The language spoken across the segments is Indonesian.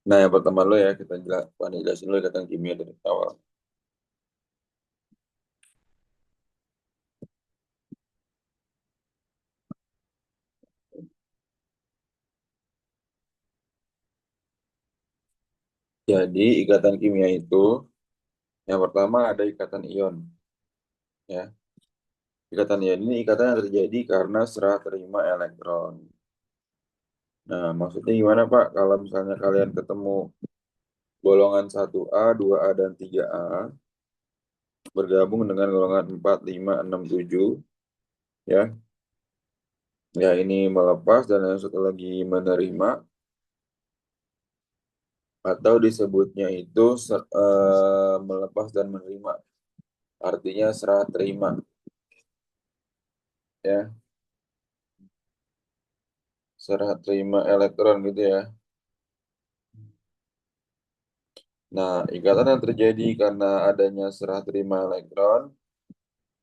Nah, yang pertama dulu ya, kita jelasin dulu ikatan kimia dari awal. Jadi, ikatan kimia itu, yang pertama ada ikatan ion. Ya, ikatan ion ini ikatan yang terjadi karena serah terima elektron. Nah, maksudnya gimana Pak? Kalau misalnya kalian ketemu golongan 1A, 2A, dan 3A, bergabung dengan golongan 4, 5, 6, 7, ya, ya ini melepas dan yang satu lagi menerima, atau disebutnya itu melepas dan menerima. Artinya serah terima, ya, serah terima elektron gitu ya. Nah, ikatan yang terjadi karena adanya serah terima elektron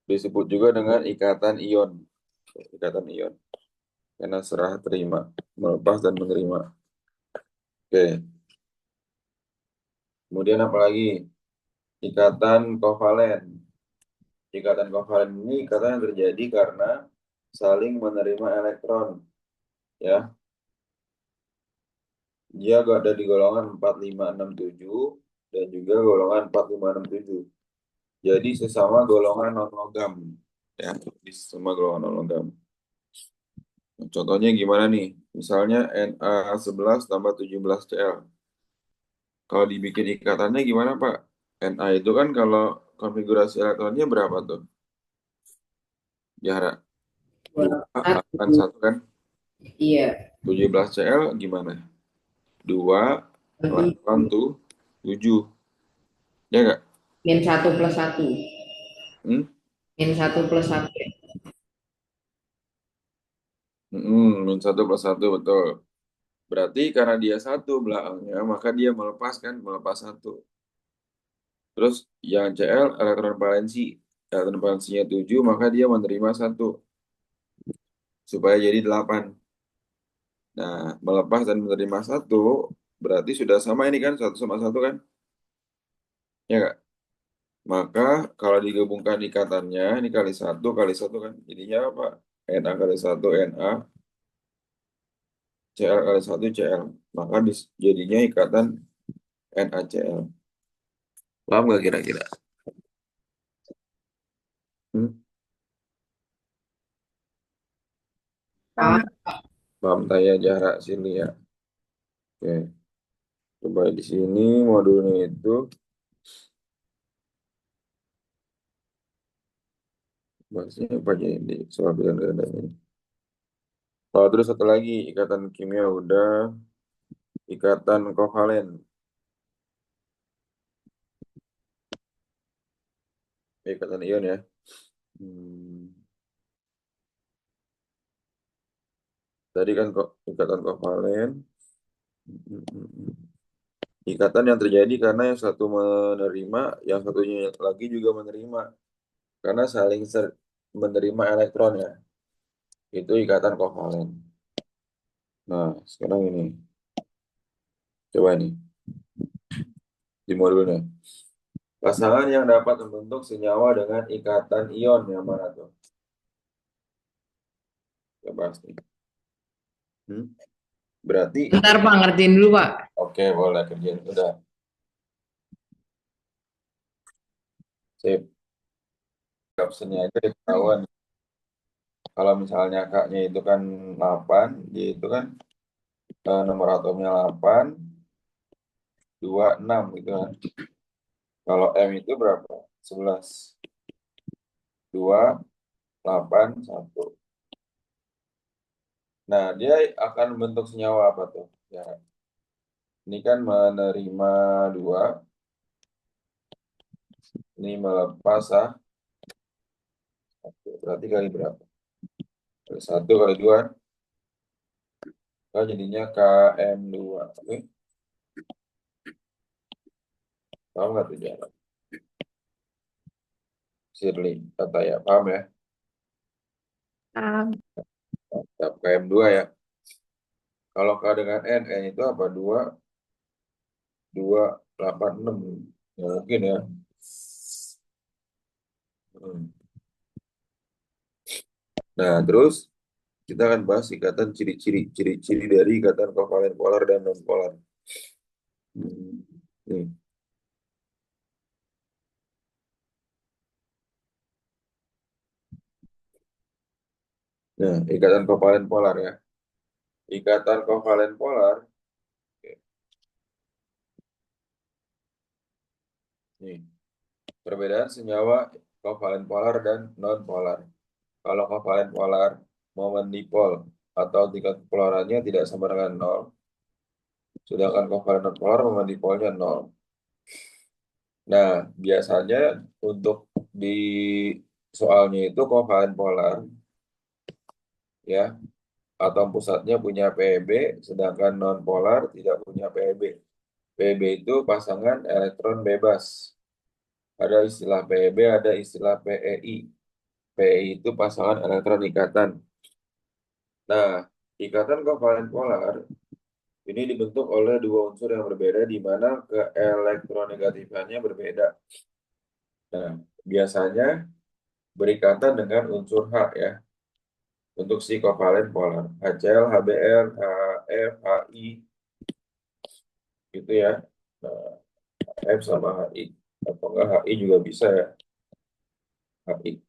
disebut juga dengan ikatan ion. Ikatan ion, karena serah terima, melepas dan menerima. Oke, kemudian apa lagi? Ikatan kovalen. Ikatan kovalen ini ikatan yang terjadi karena saling menerima elektron, ya. Dia ada di golongan 4, 5, 6, 7 dan juga golongan 4, 5, 6, 7. Jadi sesama golongan non logam, ya, di sesama golongan non logam. Contohnya gimana nih? Misalnya Na11 tambah 17Cl. Kalau dibikin ikatannya gimana, Pak? Na itu kan kalau konfigurasi elektronnya berapa tuh? Jarak dua kan Satu. satu kan? Iya. 17Cl gimana? Dua Satu. 8 tuh 7. Ya nggak? Min satu plus satu. Hmm? Min satu plus satu. Min 1 plus 1 betul. Berarti karena dia satu belakangnya, maka dia melepaskan, melepas satu. Terus yang Cl elektron valensinya 7, maka dia menerima satu supaya jadi 8. Nah, melepas dan menerima satu berarti sudah sama ini kan, satu sama satu kan? Ya nggak? Maka kalau digabungkan ikatannya, ini kali satu kan, jadinya apa? Na kali satu Na, Cl kali satu Cl. Maka jadinya ikatan NaCl. Paham nggak kira-kira? Hmm? Paham. Paham tanya jarak sini ya. Oke. Coba di sini modulnya itu bahasnya apa aja di soal pilihan ganda ini. Oh, terus satu lagi ikatan kimia udah, ikatan kovalen. Ikatan ion ya. Hmm. Tadi kan kok ikatan kovalen. Ikatan yang terjadi karena yang satu menerima, yang satunya lagi juga menerima. Karena saling menerima elektron ya. Itu ikatan kovalen. Nah, sekarang ini. Coba nih di modulnya. Pasangan yang dapat membentuk senyawa dengan ikatan ion yang mana tuh? Kita bahas nih. Hmm? Berarti, Bentar Pak, ngertiin dulu Pak. oke boleh kerjain. Udah, sip. Optionnya aja ketahuan. Kalau misalnya kaknya itu kan 8, dia itu kan nomor atomnya 8, 2, 6 gitu kan. Kalau M itu berapa? 11, 2, 8, 1. Nah, dia akan membentuk senyawa apa tuh? Ya, ini kan menerima 2, ini melepas satu. Berarti kali berapa? Kali 1 kali 2, kan jadinya KM2. Oke, paham nggak tuh jarak? Shirley, kata ya, paham ya? Paham. Tetap KM2 ya. Kalau K dengan N itu apa? 2, 286. Ya, mungkin ya. Hmm. Nah, terus kita akan bahas ikatan ciri-ciri dari ikatan kovalen polar dan non polar. Hmm. Nih. Nah, ikatan kovalen polar ya. Ikatan kovalen polar. Oke, nih, perbedaan senyawa kovalen polar dan non polar. Kalau kovalen polar momen dipol atau tingkat polarannya tidak sama dengan nol, sedangkan kovalen non polar momen dipolnya nol. Nah, biasanya untuk di soalnya itu kovalen polar ya, atom pusatnya punya PeB, sedangkan non polar tidak punya PeB. PeB itu pasangan elektron bebas. Ada istilah PeB, ada istilah PeI. PeI itu pasangan elektron ikatan. Nah, ikatan kovalen polar ini dibentuk oleh dua unsur yang berbeda di mana keelektronegatifannya berbeda. Nah, biasanya berikatan dengan unsur H ya, untuk si kovalen polar. HCl, HBr, HF, HI, gitu ya. Nah, F sama HI. Atau enggak HI juga bisa ya, HI.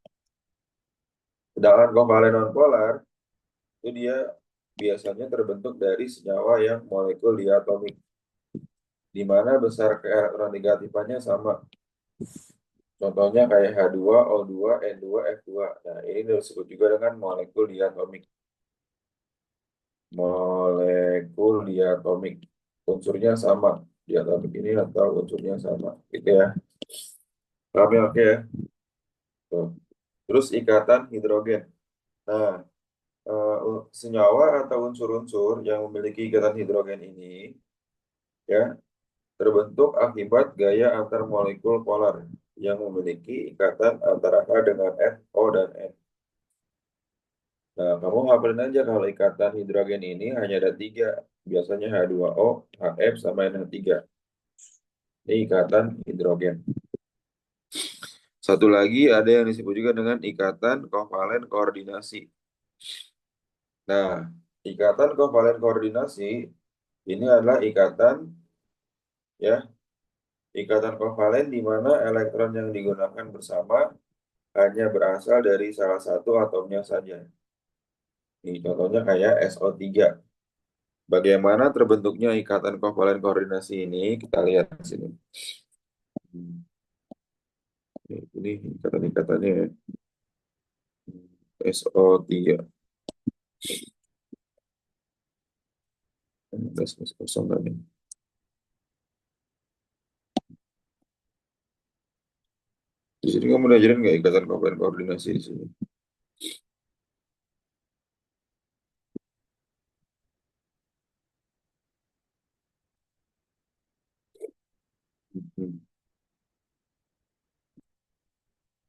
Sedangkan kovalen nonpolar, itu dia biasanya terbentuk dari senyawa yang molekul diatomik, di mana besar keelektronegatifannya sama. Contohnya kayak H2O2 N2 F2. Nah, ini disebut juga dengan molekul diatomik. Molekul diatomik. Unsurnya sama. Diatomik ini atau unsurnya sama. Gitu ya. Paham ya? Oke ya. Tuh. Terus ikatan hidrogen. Nah, senyawa atau unsur-unsur yang memiliki ikatan hidrogen ini ya terbentuk akibat gaya antar molekul polar yang memiliki ikatan antara H dengan F, O dan N. Nah, kamu hafalin aja kalau ikatan hidrogen ini hanya ada tiga. Biasanya H2O, HF, sama NH3. Ini ikatan hidrogen. Satu lagi ada yang disebut juga dengan ikatan kovalen koordinasi. Nah, ikatan kovalen koordinasi ini adalah ya, ikatan kovalen di mana elektron yang digunakan bersama hanya berasal dari salah satu atomnya saja. Ini contohnya kayak SO3. Bagaimana terbentuknya ikatan kovalen koordinasi ini? Kita lihat di sini. Ini ikatan-ikatannya ya. SO3. Gas kosong tadi. Di sini kamu belajarin nggak ikatan kovalen koordinasi di sini? Hmm.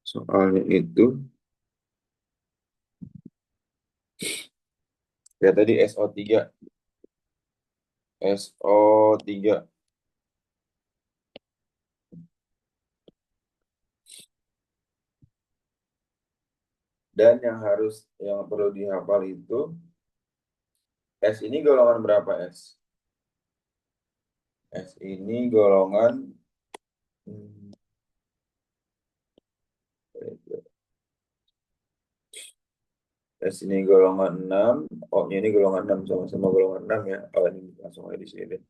Soalnya itu, ya tadi SO3. SO3. Dan yang perlu dihafal itu, S ini golongan berapa S? S ini golongan hmm, S ini golongan 6, O-nya ini golongan 6, sama-sama golongan 6 ya. Oh, ini langsung aja di sini deh.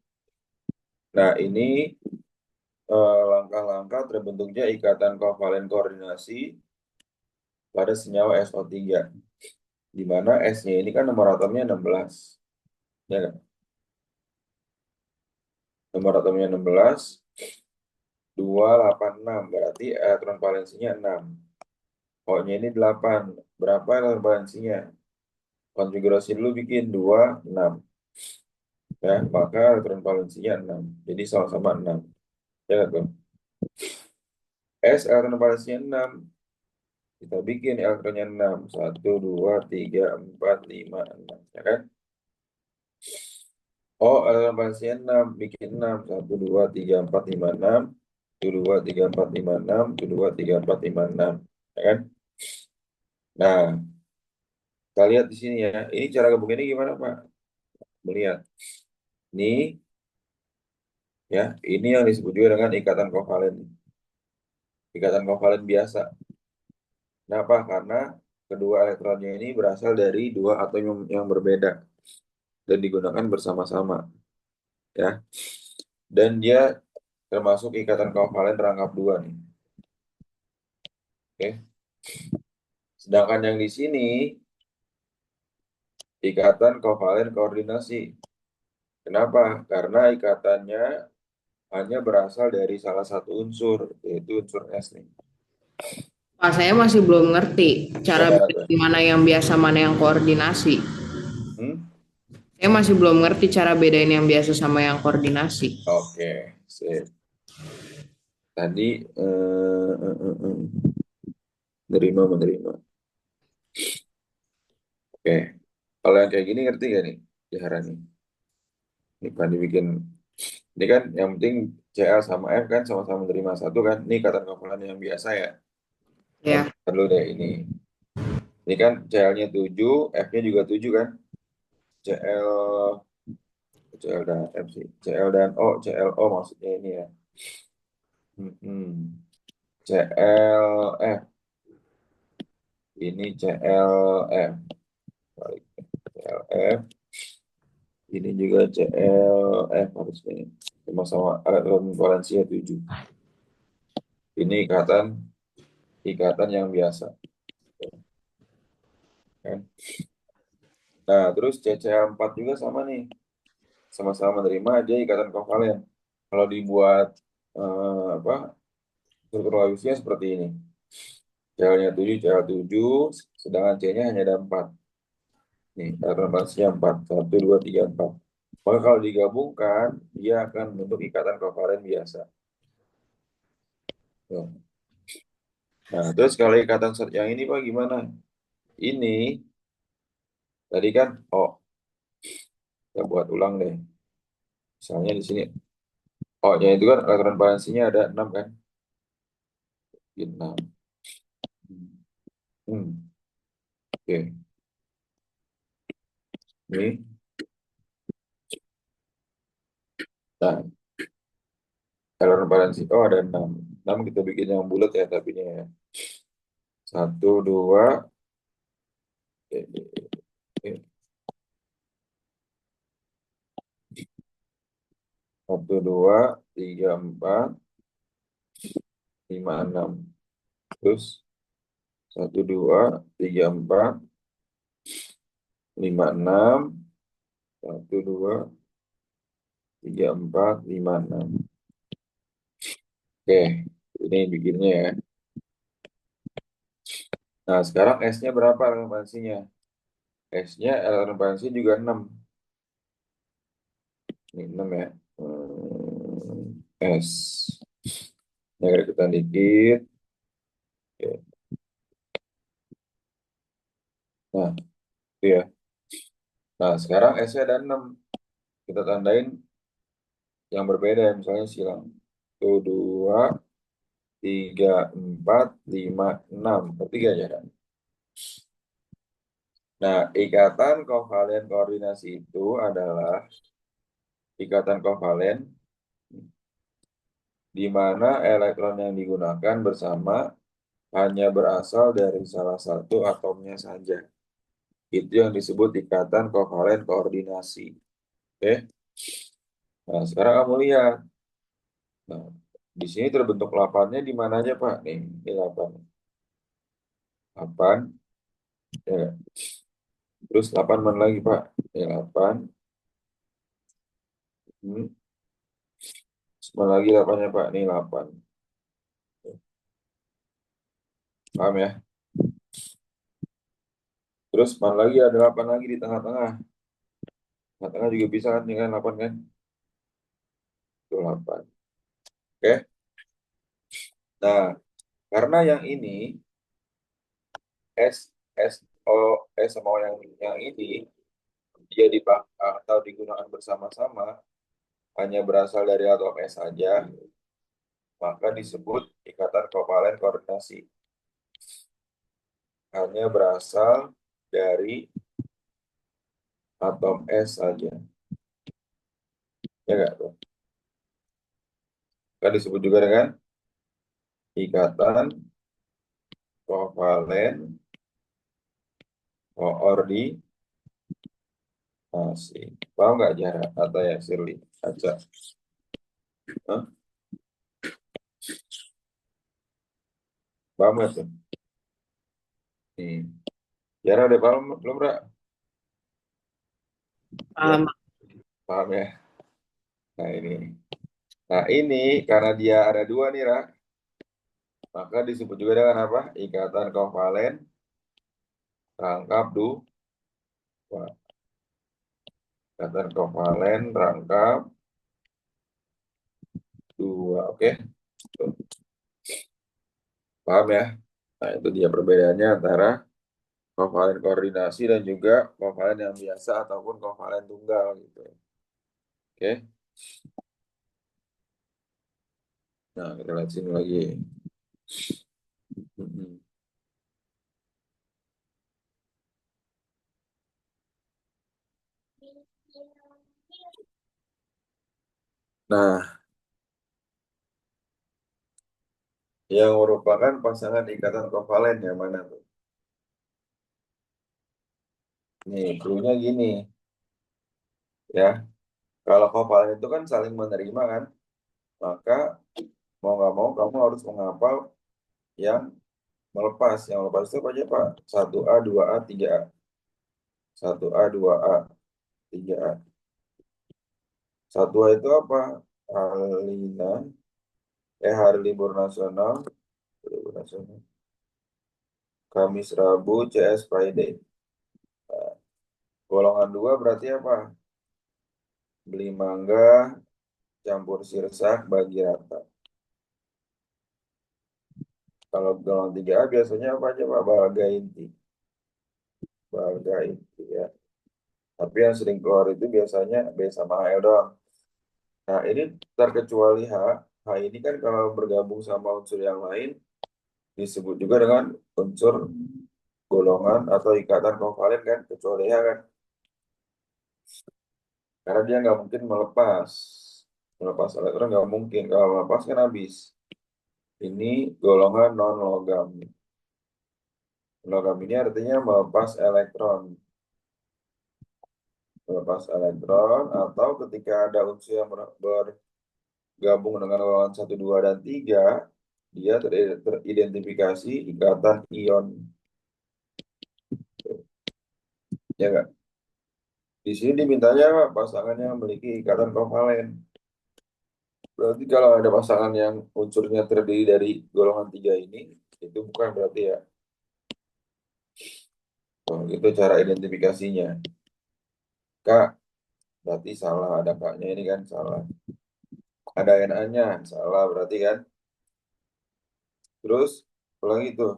Nah, ini langkah-langkah terbentuknya ikatan kovalen koordinasi pada senyawa SO3. Di mana S-nya ini kan nomor atomnya 16. Ya kan? Nomor atomnya 16, 286. Berarti elektron valensinya 6. O-nya ini 8. Berapa elektron valensinya? Konfigurasi dulu bikin 2, 6. Ya, maka elektron valensinya 6. Jadi sama-sama 6. Ya kan, tuh? S elektron valensinya 6. Kita bikin elektronnya 6. 1, 2, 3, 4, 5, 6. Ya kan? Oh, balasnya 6, bikin 6. 1, 2, 3, 4, 5, 6. 1, 2, 3, 4, 5, 6. 1, 2, 3, 4, 5, 6. Ya kan? Nah, kita lihat di sini ya. Ini cara gabunginnya gimana, Pak? Melihat. Ini, ya, ini yang disebut juga dengan ikatan kovalen. Ikatan kovalen biasa. Kenapa? Karena kedua elektronnya ini berasal dari dua atom yang berbeda dan digunakan bersama-sama, ya. Dan dia termasuk ikatan kovalen rangkap dua nih. Oke. Sedangkan yang di sini ikatan kovalen koordinasi. Kenapa? Karena ikatannya hanya berasal dari salah satu unsur, yaitu unsur S nih. Pak, saya masih belum ngerti cara Gimana tuh? bedain mana yang biasa, mana yang koordinasi. Hmm? Saya masih belum ngerti cara bedain yang biasa sama yang koordinasi. Oke, sip. Tadi menerima. Oke. Kalau yang kayak gini ngerti gak nih? Jahara nih. Ini kan dibikin. Ini kan yang penting CL sama F kan sama-sama menerima satu kan. Ini ikatan kovalen yang biasa ya. Yang Ya, perlu deh ini. Ini kan CL-nya 7, F-nya juga 7 kan. CL CL dan F sih. CL dan O, CLO maksudnya ini ya. CLF. Ini CLF. Balik. CLF. Ini juga CLF harusnya. Sama-sama elektron valensinya 7. Ini ikatan yang biasa. Kan? Nah, terus CCl4 juga sama nih. Sama-sama menerima dia ikatan kovalen. Kalau dibuat apa struktur Lawiusnya seperti ini. Cl-nya 7, Cl7, sedangkan C-nya hanya ada 4. Nih, elektron valensinya 4. 1, 2, 3, 4. Maka kalau digabungkan, dia akan membentuk ikatan kovalen biasa. Tuh. Nah, terus kalau ikatan yang ini Pak gimana? Ini tadi kan, oh, kita buat ulang deh. Misalnya di sini, oh-nya itu kan elektron valensinya ada 6 kan? 6. Hmm. Oke, ini. Nah, elektron valensi, oh ada 6. 6 kita bikin yang bulat ya, tapi ini ya. 1, 2, eh, eh, 1, 2, 3, 4, 5, 6. Terus 1, 2, 3, 4, 5, 6. 1, 2, 3, 4, 5, 6. Oke, ini bikinnya ya. Nah, sekarang S-nya berapa relevansinya? S-nya relevansi juga 6. Ini 6 ya. S. Ini agak ikutan dikit. Oke. Nah, itu ya. Nah, sekarang S-nya ada 6. Kita tandain yang berbeda ya. Misalnya silang. 1, 2, 3, 4, 5, 6. Ketiga ya kan? Nah, ikatan kovalen koordinasi itu adalah ikatan kovalen di mana elektron yang digunakan bersama hanya berasal dari salah satu atomnya saja. Itu yang disebut ikatan kovalen koordinasi. Oke? Nah, sekarang kamu lihat. Nah, di sini terbentuk lapannya di mana aja, Pak? Nih, ini lapan. Lapan. Ya. Terus lapan mana lagi, Pak? Ini lapan. Hmm. Terus mana lagi lapannya, Pak? Ini lapan. Paham ya? Terus mana lagi ada lapan lagi di tengah-tengah. Tengah-tengah juga bisa kan dengan lapan kan? Itu lapan. Oke? Nah, karena yang ini S S O S sama O yang ini dia dipakai atau digunakan bersama-sama hanya berasal dari atom S saja, maka disebut ikatan kovalen koordinasi. Hanya berasal dari atom S saja. Ya nggak tuh? Kan disebut juga dengan ikatan kovalen koordinasi. Paham nggak jarak atau ya Shirley? Aja. Hah? Paham nggak tuh? Nih. Jara udah paham belum, Ra? Ya, Paham. paham ya. Nah ini. Nah ini karena dia ada dua nih, Ra. Maka disebut juga dengan apa? Ikatan kovalen rangkap dua. Ikatan kovalen rangkap dua. Oke? Tuh. Paham ya? Nah itu dia perbedaannya antara kovalen koordinasi dan juga kovalen yang biasa ataupun kovalen tunggal gitu. Oke? Nah kita lihat sini lagi. Mm-mm. Nah, yang merupakan pasangan ikatan kovalen yang mana tuh? Nih, clue-nya gini ya. Kalau kovalen itu kan saling menerima kan, maka mau nggak mau kamu harus menghafal yang melepas. Yang melepas itu apa aja Pak? 1A, 2A, 3A. 1A, 2A, 3A. 1A itu apa? Alina, hari libur nasional, libur nasional. Kamis, Rabu, CS, Friday. Golongan 2 berarti apa? Beli mangga, campur sirsak, bagi rata. Kalau golongan 3A biasanya apa aja Pak? Balga inti. Balga inti ya. Tapi yang sering keluar itu biasanya B sama HL doang. Nah, ini terkecuali H. H ini kan kalau bergabung sama unsur yang lain disebut juga dengan unsur golongan atau ikatan kovalen kan, kecuali H kan. Karena dia nggak mungkin melepas. Melepas elektron nggak mungkin. Kalau melepas kan habis. Ini golongan non-logam. Logam ini artinya melepas elektron. Melepas elektron atau ketika ada unsur yang bergabung dengan golongan 1, 2, dan 3, dia teridentifikasi ikatan ion. Ya nggak? Di sini dimintanya pasangan yang memiliki ikatan kovalen. Berarti kalau ada pasangan yang unsurnya terdiri dari golongan 3 ini, itu bukan berarti ya. Oh, itu cara identifikasinya. Kak, berarti salah. Ada kaknya ini kan salah. Ada Na-nya, salah berarti kan. Terus, ulang itu.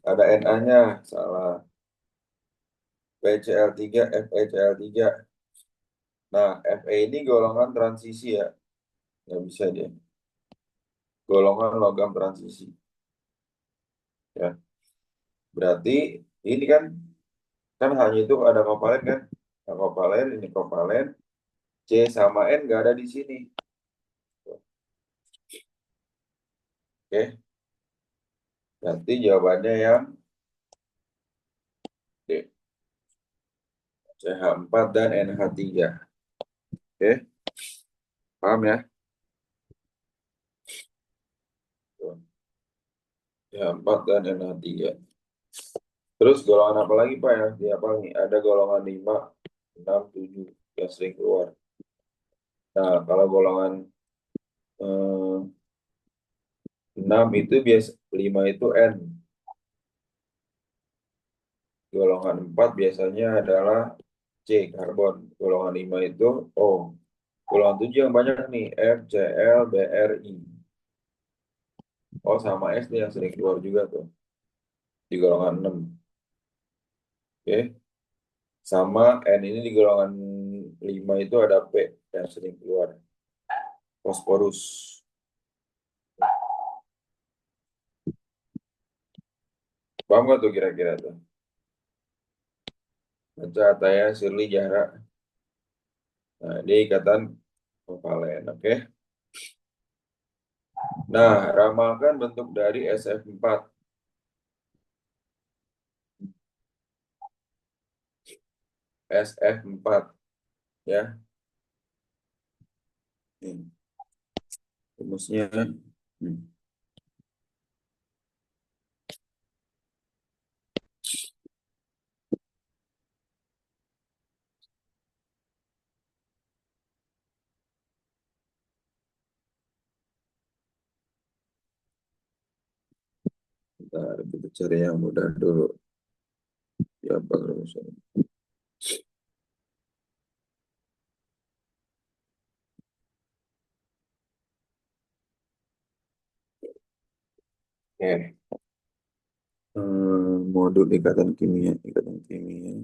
Ada Na-nya, salah. PCl3, FeCl3. Nah, Fe ini golongan transisi ya. Nggak bisa dia. Golongan logam transisi. Ya. Berarti ini kan hanya itu ada kovalen kan. Nah, kovalen, ini kovalen. C sama N nggak ada di sini. Oke. Berarti jawabannya yang D. CH4 dan NH3. Oke. Paham ya? Tuh. CH4 dan NH3. Terus golongan apa lagi Pak ya? Di apa nih? Ada golongan 5, 6, 7 yang sering keluar. Nah, kalau golongan 6 itu biasa, 5 itu N. Golongan 4 biasanya adalah C, karbon. Golongan 5 itu O. Golongan 7 yang banyak nih, F, Cl, Br, I. O sama S nih yang sering keluar juga tuh di golongan 6. Oke. Sama N ini di golongan 5 itu ada P yang sering keluar. Fosforus. Paham nggak tuh kira-kira tuh? Baca Ataya, Shirley, Jahra. Nah, dia ikatan kovalen, oke? Nah, ramalkan bentuk dari SF4. SF4, ya. Nih, rumusnya. Hmm, Bentar, kita cari yang mudah dulu. Ya, apa rumusnya? Oke. Modul ikatan kimia, ikatan kimia.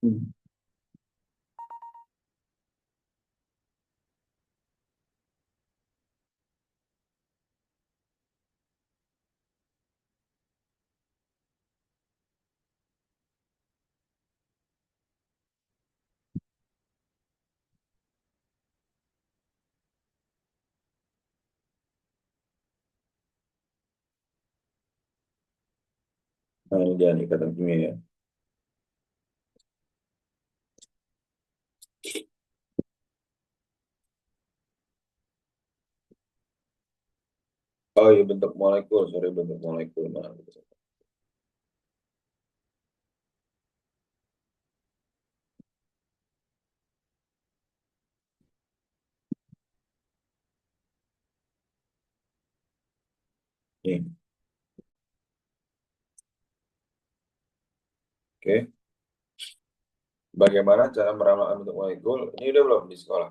Hmm. Nah, ini dia nih, ikatan kimia ya. Oh iya, bentuk molekul, sorry, bentuk molekul. Nah, nih, oke. Bagaimana cara meramalkan bentuk molekul? Ini udah belum di sekolah?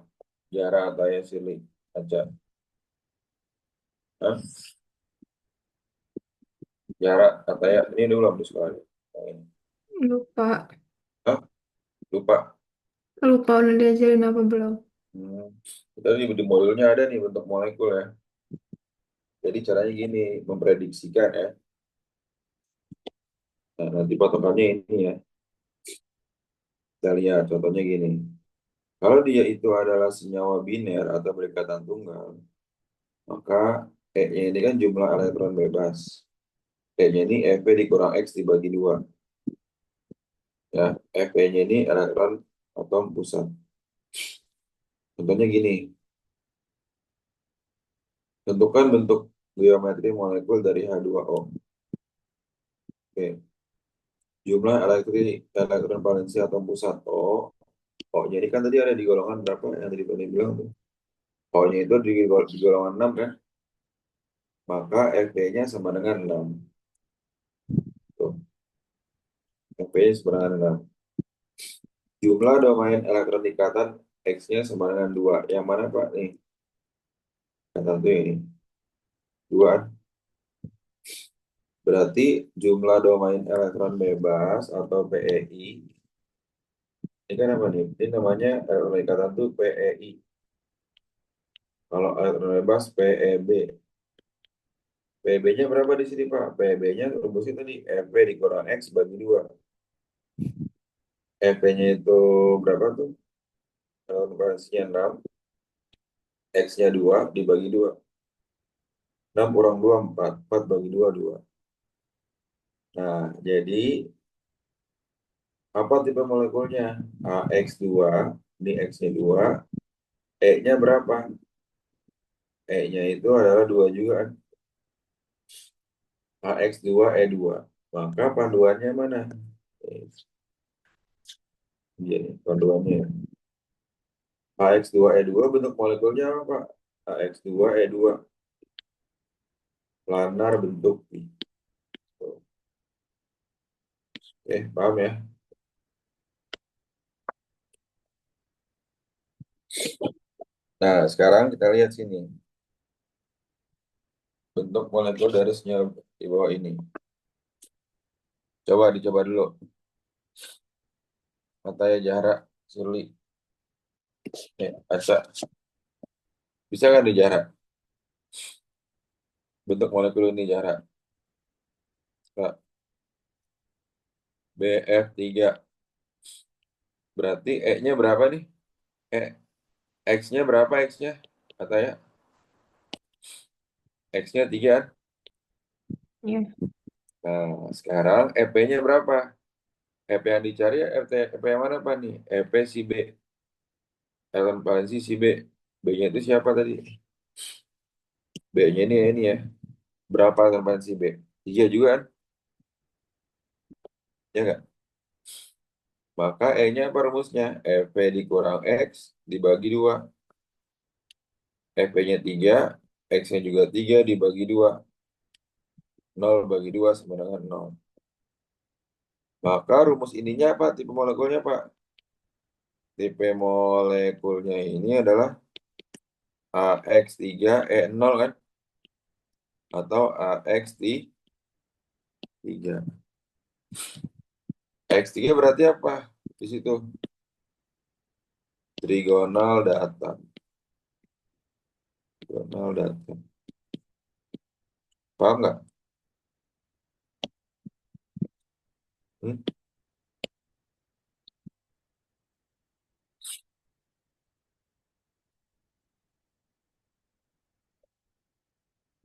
Jara, Ataya, Shirley, Aja. Hah? Jara, Ataya, ini udah belum di sekolah? Yang ini. Lupa. Hah? Lupa. Lupa udah diajarin apa belum? Hmm. Kita di modulnya ada nih bentuk molekul ya. Jadi caranya gini, memprediksikan ya. Nah, nanti patokannya ini ya. Kita lihat contohnya gini. Kalau dia itu adalah senyawa biner atau berikatan tunggal, maka E-nya ini kan jumlah elektron bebas. E-nya ini Fe dikurang X dibagi 2. Ya, Fe-nya ini elektron atom pusat. Contohnya gini, tentukan bentuk geometri molekul dari H2O. Oke. Jumlah elektron valensi atom pusat O. O-nya ini kan tadi ada di golongan berapa yang tadi Tony bilang tuh. O-nya itu di golongan 6 kan. Maka Fe-nya sama dengan 6. Tuh, Fe-nya sama dengan 6. Jumlah domain elektron ikatan X-nya sama dengan 2. Yang mana Pak? Nih, yang satu ini. 2. Berarti jumlah domain elektron bebas atau PeI. Ini kan apa nih? Ini namanya elektron ikatan tuh PeI. Kalau elektron bebas PeB. PeB-nya berapa di sini Pak? PeB-nya rumusnya tadi Fe dikurang X bagi 2. Fe-nya itu berapa tuh? Valensinya 6. X-nya 2 dibagi 2. 6 kurang 2, 4. 4 bagi 2, 2. Nah, jadi apa tipe molekulnya? AX2, ini X-nya 2, E-nya berapa? E-nya itu adalah 2 juga kan? AX2E2. Maka panduannya mana? Iya nih, panduannya. AX2E2 bentuk molekulnya apa, Pak? AX2E2. Planar bentuk. Paham ya? Nah, sekarang kita lihat sini. Bentuk molekul dari senyawa di bawah ini. Coba dicoba dulu. Matanya jarak, Surli. Aca. Bisa kan di jarak? Bentuk molekul ini jarak. Kak, BF3. Berarti E-nya berapa nih? E, X-nya berapa X-nya? Katanya X-nya 3. Iya. Nah, sekarang EP-nya berapa? EP yang dicari ya EP yang mana Pak nih? EP si B. Elemen valensi si B. B-nya itu siapa tadi? B-nya ini ya. Berapa elemen valensi B? 3 juga kan? Ya nggak? Maka E-nya apa rumusnya? EP dikurang X dibagi 2. EP-nya 3, X-nya juga 3 dibagi 2. 0 bagi 2 sama dengan 0. Maka rumus ininya apa? Tipe molekulnya Pak? Tipe molekulnya ini adalah AX3E0 kan? Atau AX3. X3 berarti apa? Di situ trigonal datar. Trigonal datar. Paham nggak? Hmm?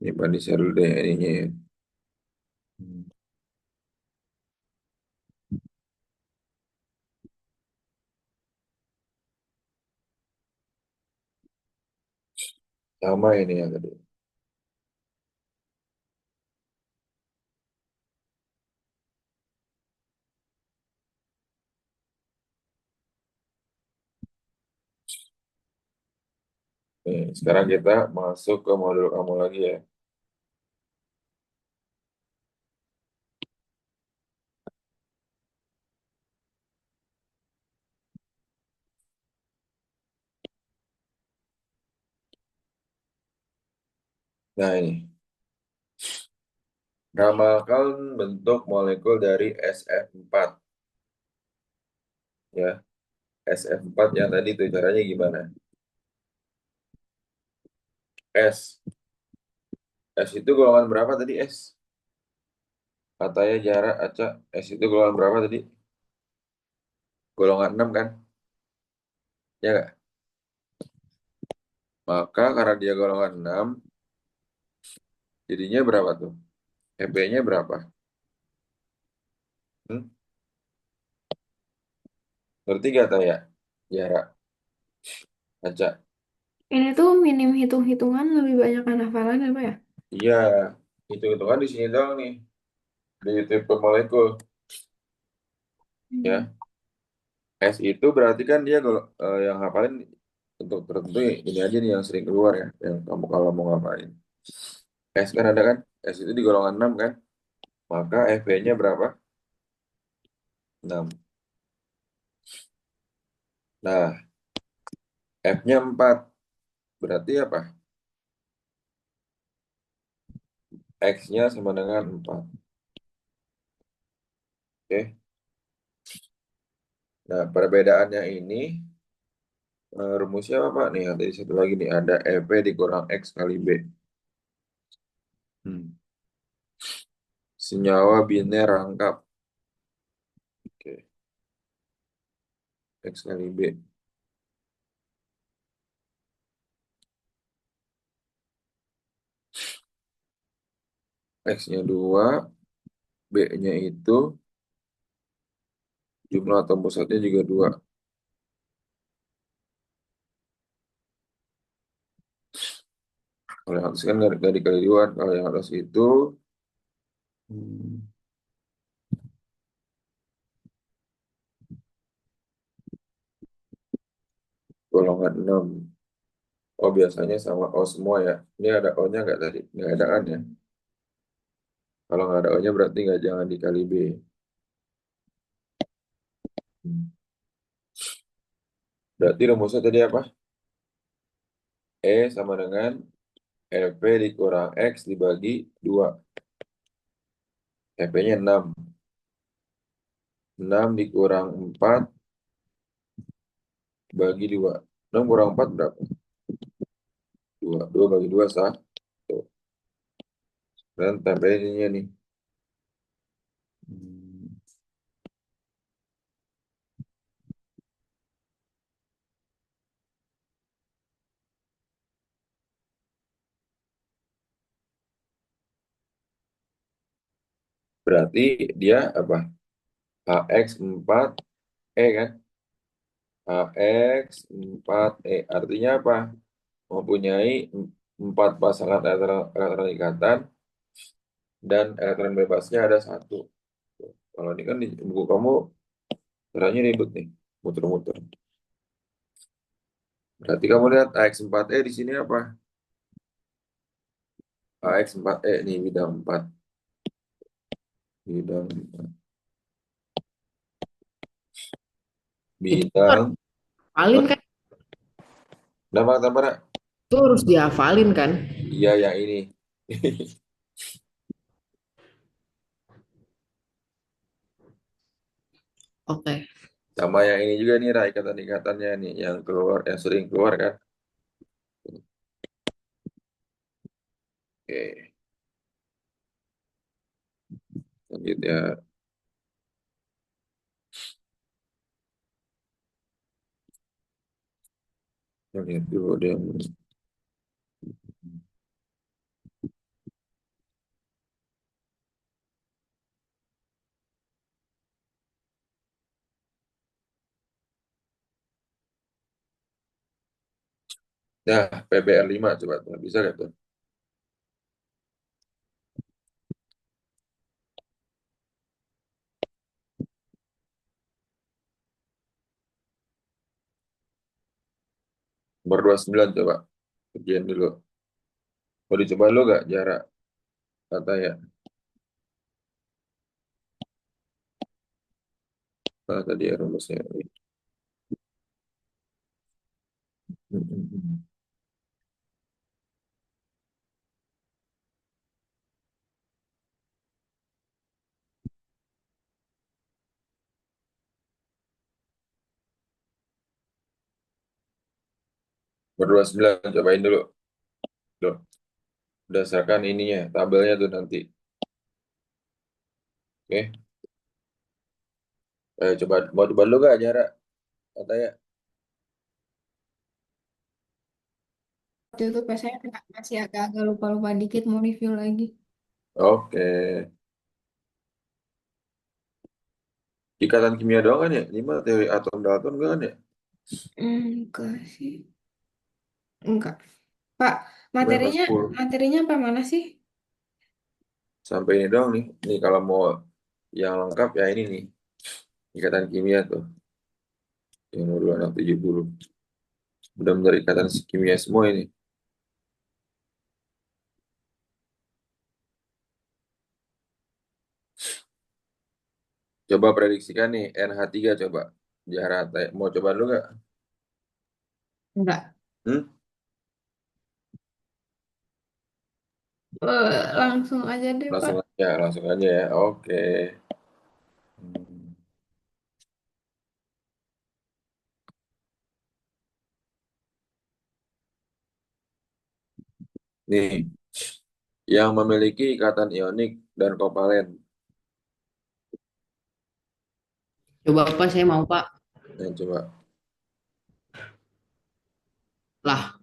Ini Pak di-share dulu deh ininya ya. Hmm. Sama ini yang tadi. Nih, sekarang kita masuk ke modul kamu lagi ya. Nah ini, ramalkan bentuk molekul dari SF4 ya. SF4 yang tadi tuh caranya gimana? S. S itu golongan berapa tadi S? Katanya jarak acak. S itu golongan berapa tadi? Golongan 6 kan? Ya nggak? Maka karena dia golongan 6, jadinya berapa tuh? EP-nya berapa? Hmm? Ngerti gak ya? Jarak acak. Ini tuh minim hitung-hitungan lebih banyak kan hafalan apa ya? Iya, itu kan di sini doang nih. Di tipe molekul Hmm. ya. S itu berarti kan dia kalau yang ngapalin untuk tertentu ya, ini aja nih yang sering keluar ya, yang kamu kalau mau ngapain. S kan ada kan? S itu di golongan 6 kan? Maka FP-nya berapa? 6. Nah, F-nya 4. Berarti apa? X-nya sama dengan 4. Oke. Nah, perbedaannya ini rumusnya apa Pak? Nih, ada satu lagi nih. Ada EP dikurang X kali B. Hmm. Senyawa biner rangkap. Oke. X kali B. X-nya 2. B-nya itu jumlah atom pusatnya juga 2. Kalau yang atas kan nggak dikali 2. Kalau yang atas itu hmm, golongan 6. Oh, biasanya sama O semua ya. Ini ada O-nya nggak tadi? Nggak ada kan ya? Kalau nggak ada O-nya berarti nggak jangan dikali B. Hmm. Berarti rumusnya tadi apa? E sama dengan LP dikurang X dibagi 2. LP-nya 6. 6 dikurang 4 bagi 2. 6 kurang 4 berapa? 2. 2 bagi 2 sah. Tuh. Dan tempelin ininya nih. Hmm, Berarti dia apa? AX 4 E kan? AX 4 E. Artinya apa? Mempunyai 4 pasangan elektron ikatan dan elektron bebasnya ada satu. Kalau ini kan di buku kamu caranya ribet nih, muter-muter. Berarti kamu lihat AX4E di sini apa? AX4E nih bidang 4. Bidang 4. Itu harus Bidang. hafalin kan? Nama tambah. Itu harus dihafalin kan? Iya yang ini. Oke. Sama yang ini juga nih, Ra, ikatan-ikatannya nih, yang keluar, yang sering keluar kan. Oke, lanjut ya. Lihat dulu deh. Nah, PBR5 coba tuh. Bisa nggak tuh? Nomor 29 coba. Kerjain dulu. Mau dicoba dulu nggak jarak kata ya? Nah, tadi ya rumusnya. Nomor 29 cobain dulu. Loh, berdasarkan ininya, tabelnya tuh nanti. Oke. Coba mau coba dulu nggak jarak kata ya? Waktu itu pas saya kena masih agak-agak lupa-lupa dikit mau review lagi. Oke. Ikatan kimia doang kan ya? Lima teori atom Dalton enggak kan ya? Enggak sih. Enggak. Pak, Cuma kelas materinya 10. materinya apa mana sih? Sampai ini doang nih. Nih kalau mau yang lengkap ya ini nih. Ikatan kimia tuh. Yang dulu anak 70. Benar-benar ikatan kimia semua ini. Coba prediksikan nih NH3 coba. Jarak mau coba dulu nggak? Enggak. Hmm? Langsung aja deh, Pak. Langsung aja ya. Oke. Hmm. Nih, yang memiliki ikatan ionik dan kovalen. Coba apa saya mau Pak? Nah, coba. Lah,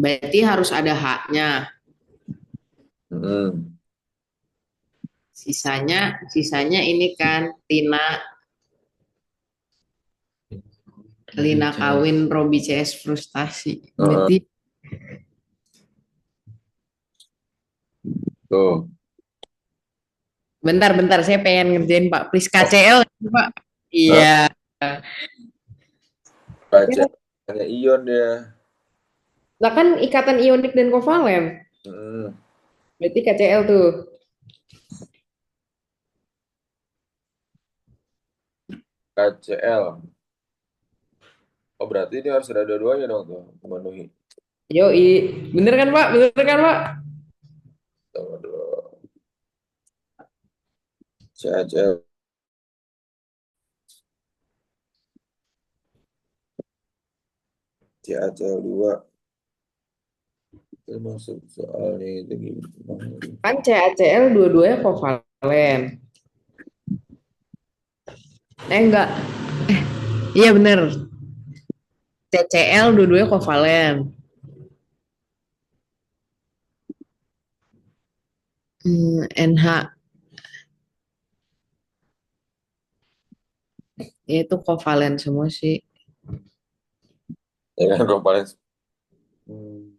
berarti harus ada haknya. Hmm. Sisanya ini kan Tina Lina kawin Robi CS frustasi. Heeh. Berarti Tuh. bentar saya pengen ngerjain Pak. Please Oh, KCL Pak. hah? Iya. Baca hanya ion dia. Lah kan ikatan ionik dan kovalen. Hmm. Berarti KCl tuh. KCl. Oh berarti ini harus ada dua-duanya dong tuh memenuhi. Yoi. Bener kan, Pak? Bener kan, Pak? Tunggu dulu. CHCl, CHCl2 termasuk soalnya itu gimana? Kan CaCl dua-duanya kovalen. Enggak. Iya bener. CCl dua-duanya kovalen. NH ya itu kovalen semua sih. Ya kan kalau paling hmm.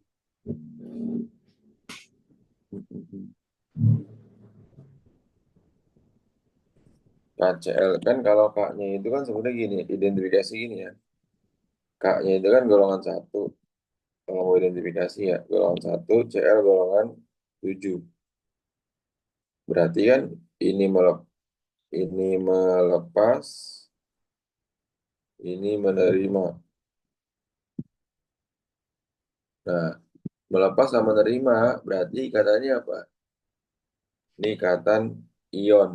KCl kan kalau kaknya itu kan sebenarnya gini, identifikasi gini ya. Kaknya itu kan golongan satu. Kalau mau identifikasi ya, golongan satu, Cl golongan 7. Berarti kan ini ini melepas, ini menerima. Nah, melepas sama menerima berarti katanya apa? Ini ikatan ion.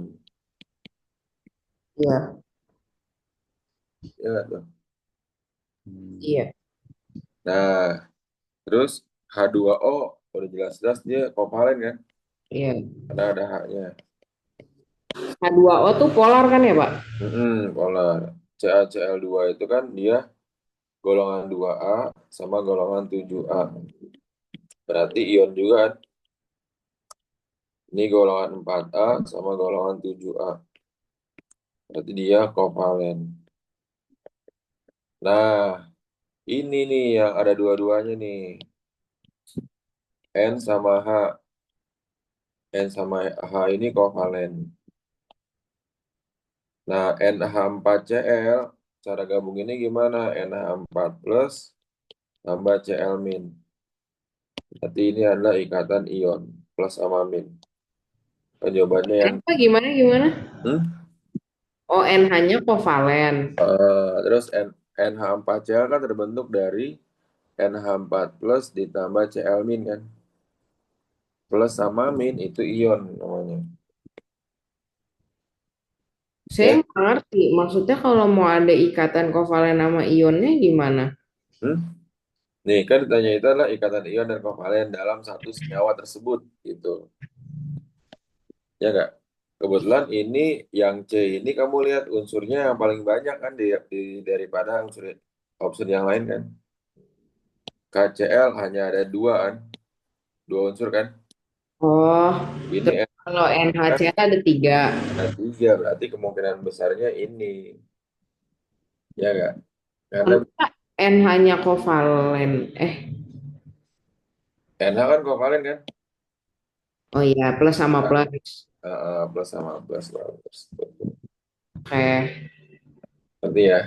Iya, Ya nggak tuh? iya, Nah, terus H2O udah jelas-jelas dia kovalen kan? iya. Karena ada H-nya. H2O tuh polar kan ya, Pak? Polar. CaCl2 itu kan dia golongan 2A sama golongan 7A. Berarti ion juga kan? Ini golongan 4A sama golongan 7A. Berarti dia kovalen. Nah, ini nih yang ada dua-duanya nih. N sama H. N sama H ini kovalen. Nah, NH4Cl, cara gabunginnya gimana? NH4 plus tambah Cl min. Berarti ini adalah ikatan ion plus sama min. Jawabannya yang Kenapa gimana gimana? hmm? Oh, NH-nya kovalen. Terus NH4Cl kan terbentuk dari NH4 plus ditambah Cl min kan. Plus sama min itu ion namanya. Saya Ya, nggak ngerti. Maksudnya kalau mau ada ikatan kovalen sama ionnya gimana? hmm? Nih kan ditanya itu adalah ikatan ion dan kovalen dalam satu senyawa tersebut gitu. Ya enggak? Kebetulan ini yang C ini kamu lihat unsurnya yang paling banyak kan daripada unsur opsi yang lain kan. KCl hanya ada dua kan, dua unsur kan. Oh, Ini terus N kalau kan NHCl ada tiga. ada tiga, berarti kemungkinan besarnya ini, ya enggak? Karena Masa NH-nya kovalen? NH kan kovalen kan. Oh iya, plus sama Nah, plus. plus sama plus bagus. Oke. Nanti ya,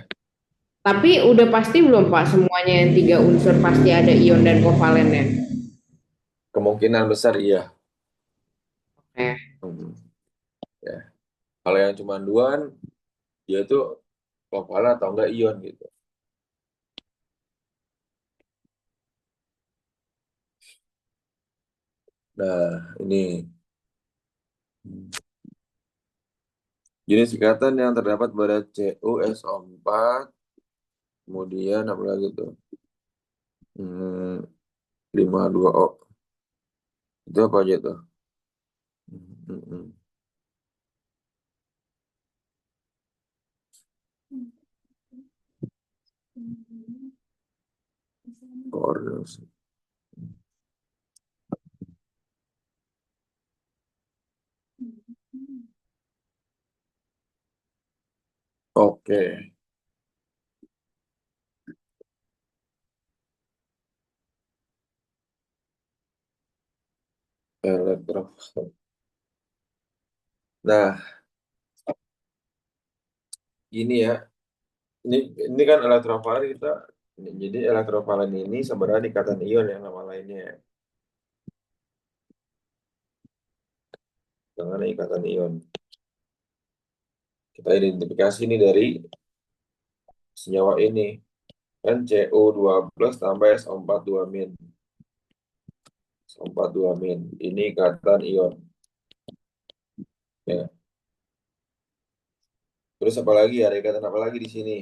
Tapi udah pasti belum Pak semuanya yang tiga unsur pasti ada ion dan kovalennya? kemungkinan besar iya. Oke. Hmm, ya. Kalau yang cuma dua kan, dia itu kovalen atau enggak ion gitu. Nah, ini jenis ikatan yang terdapat pada CuSO4, kemudian apa lagi tuh? Hmm, 52O. Itu apa aja tuh? Hmm, hmm. Koordinasi. Oke, elektro. Nah, gini ya. Ini ini kan elektrovalen kita. Jadi elektrovalen ini sebenarnya ikatan ion yang nama lainnya ya. Dengan ikatan ion. Kita identifikasi ini dari senyawa ini. Kan CO2 plus tambah SO4 2 min. S4 2 min. Ini ikatan ion. Ya. Terus apa lagi? Ada ikatan apa lagi di sini?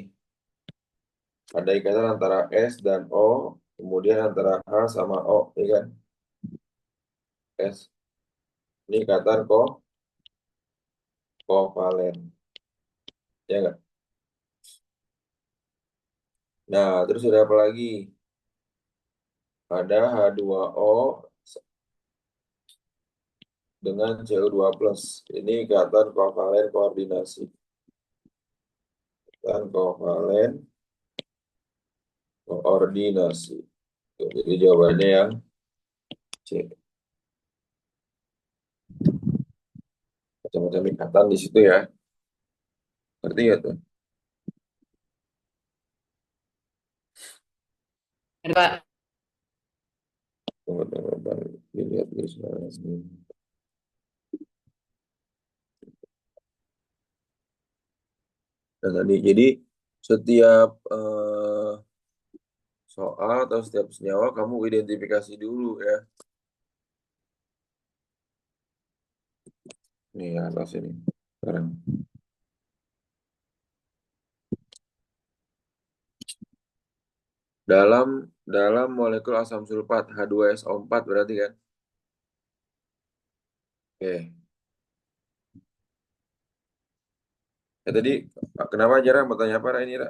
Ada ikatan antara S dan O, kemudian antara H sama O, ya kan? S. Ini ikatan kovalen. Ya nggak? Nah, terus ada apa lagi? Ada H2O dengan CO2 plus. Ini ikatan kovalen koordinasi. Ikatan kovalen koordinasi. Tuh, jadi jawabannya yang C. Macam-macam ikatan di situ ya. Ngerti ya tuh? Pak. Tunggu, tunggu, tunggu. Dilihat dulu sekarang. Nah, tadi jadi setiap soal atau setiap senyawa kamu identifikasi dulu ya. Nih atas ini. Sekarang. Dalam dalam molekul asam sulfat H2SO4 berarti kan? Oke. Ya tadi kenapa jarang bertanya apa Ra, ini Ra?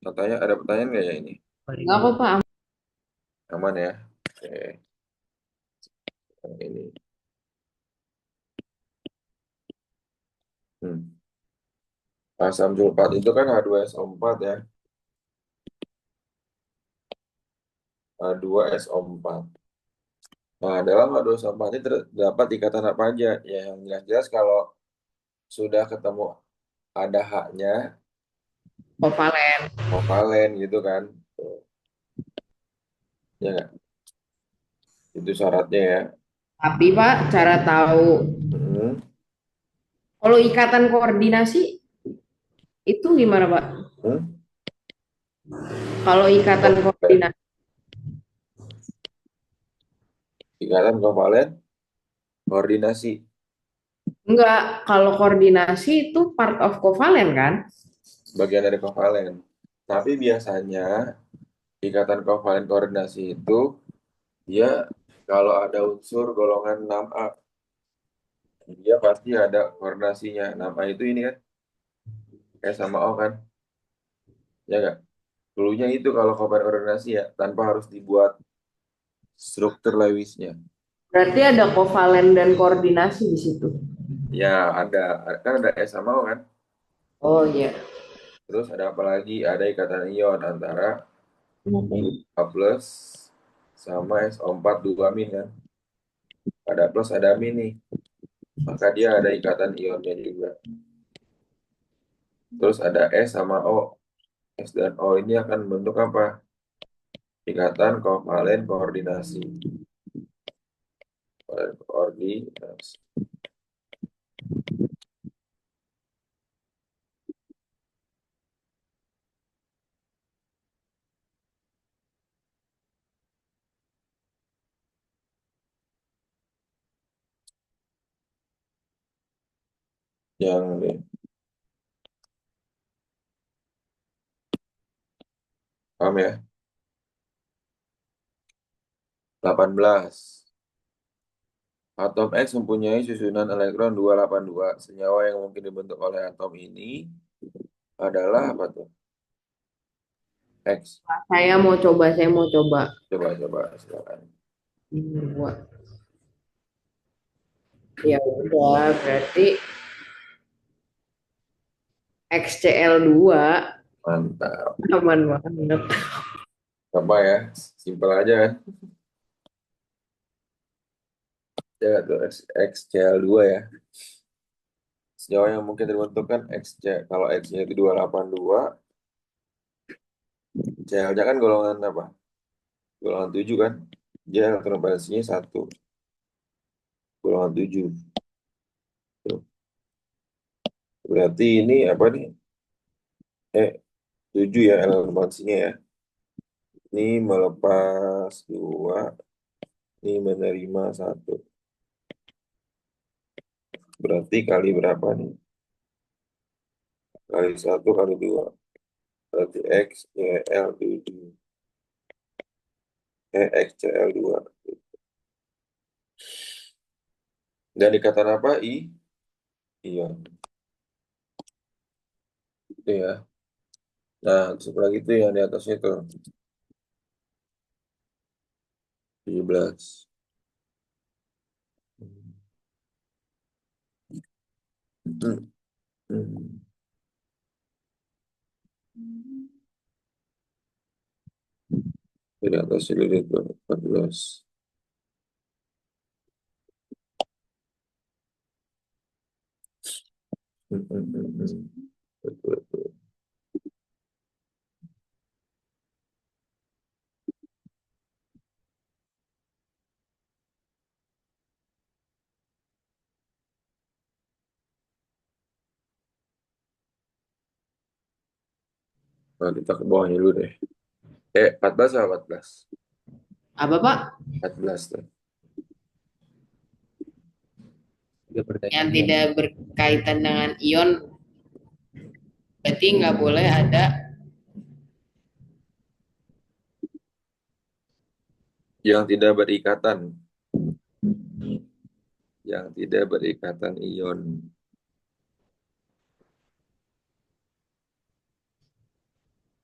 Katanya ada pertanyaan nggak ya ini? Enggak kok Pak. Aman ya? Oke. Yang ini. Hmm. Asam sulfat itu kan H2SO4 ya. H2SO4. Nah, dalam H2SO4 ini terdapat ikatan apa aja? Ya, yang jelas-jelas kalau sudah ketemu ada haknya, Kovalen. kovalen gitu kan. Tuh, ya nggak? Itu syaratnya ya. Tapi Pak, cara tahu Hmm. kalau ikatan koordinasi itu gimana Pak? Hmm. Kalau ikatan Kovalen. koordinasi Ikatan kovalen koordinasi. enggak, kalau koordinasi itu part of kovalen kan? Bagian dari kovalen. Tapi biasanya ikatan kovalen koordinasi itu dia kalau ada unsur golongan 6A, dia pasti ada koordinasinya. 6A itu ini kan, S sama O kan? Ya nggak? Dulunya itu kalau kovalen koordinasi ya, tanpa harus dibuat struktur Lewisnya. Berarti ada kovalen dan koordinasi di situ. Ya ada, kan ada S sama O kan? Oh iya. Terus ada apa lagi? Ada ikatan ion antara A plus sama SO4 2 min kan? Ada plus ada min nih. Maka dia ada ikatan ionnya juga. Terus ada S sama O. S dan O ini akan membentuk apa? Ikatan kovalen koordinasi. Koordinasi. Yang ini. Paham ya? 18. Atom X mempunyai susunan elektron 282. Senyawa yang mungkin dibentuk oleh atom ini adalah apa tuh? X. Saya mau coba. Coba-coba silakan. Buat. Ya udah, berarti XCl2 Mantap. aman banget. Apa ya? Simpel aja kan? Ya, tuh XCl2 ya. Senyawa yang mungkin terbentuk kan XC. Kalau X-nya itu 282, Cl-nya kan golongan apa? Golongan 7 kan? Dia elektron valensinya 1. Golongan 7. Tuh. Berarti ini apa nih? 7 ya elektron valensinya ya. Ini melepas 2. Ini menerima 1. Berarti kali berapa nih? Kali 1 kali 2. Berarti X, Y, L, 7. X, C, L, 2. Dan ikatan apa? Ion. Itu ya. Nah, sebelah itu yang di atasnya itu. 17. Hmm. Hmm. Di atasnya itu 14. Betul, betul. Nah, kita ke bawahnya dulu deh. 14 apa 14? Apa Pak? 14 tuh. Dia Yang pertanyaannya. tidak berkaitan dengan ion berarti nggak boleh ada. Yang tidak berikatan. Yang tidak berikatan ion.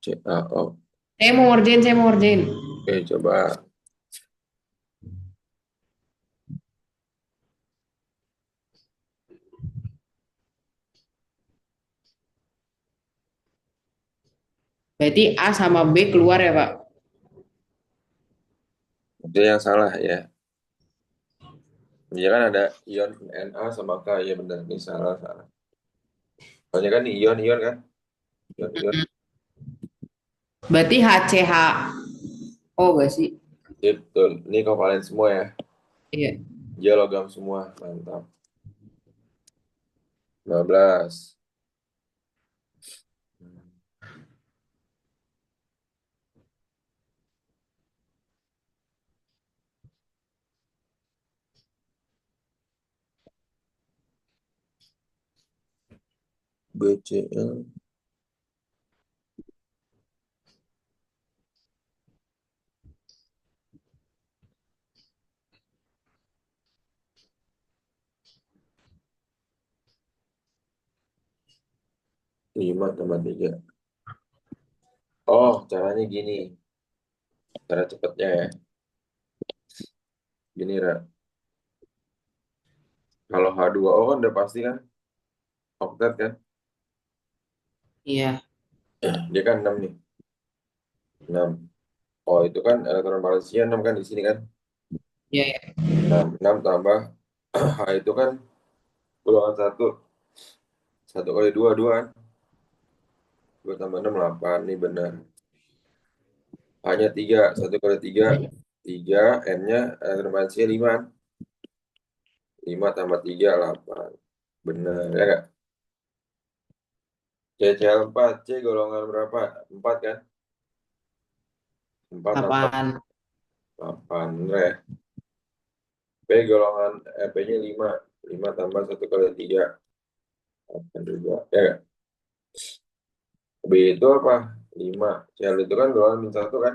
CaO. Saya mau ngerjain. Oke, coba. Berarti A sama B keluar ya Pak? Itu yang salah ya. Ya kan ada ion Na sama K. Ya benar, ini salah, salah. Soalnya kan ion-ion kan. Ion-ion. Berarti HCHO gak sih? Ya, betul. Ini kovalen semua ya. Iya. Dia logam semua. Mantap. 15. BCL 5 tambah 3. Oh, caranya gini. Cara cepatnya ya. Gini, Ra. Kalau H2O kan udah pasti kan. Oktet kan. Iya. Dia kan 6 nih. 6. Oh, itu kan elektron valensinya 6 kan di sini kan. Iya, iya. 6 tambah H itu kan golongan 1. 1 kali 2, 2 kan. 2 tambah 6, 8. Ini benar. Hanya 3. 1 kali 3, 3. N-nya elektron valensinya 5 kan. 5 tambah 3, 8. Benar, ya nggak? CCl 4. C golongan berapa? 4 kan? 4 tambah 8. 8. Benar ya? P golongan P-nya 5. 5 tambah 1 kali 3. 8 juga. Ya nggak? B itu apa? 5. Cl itu kan golongan min 1 kan?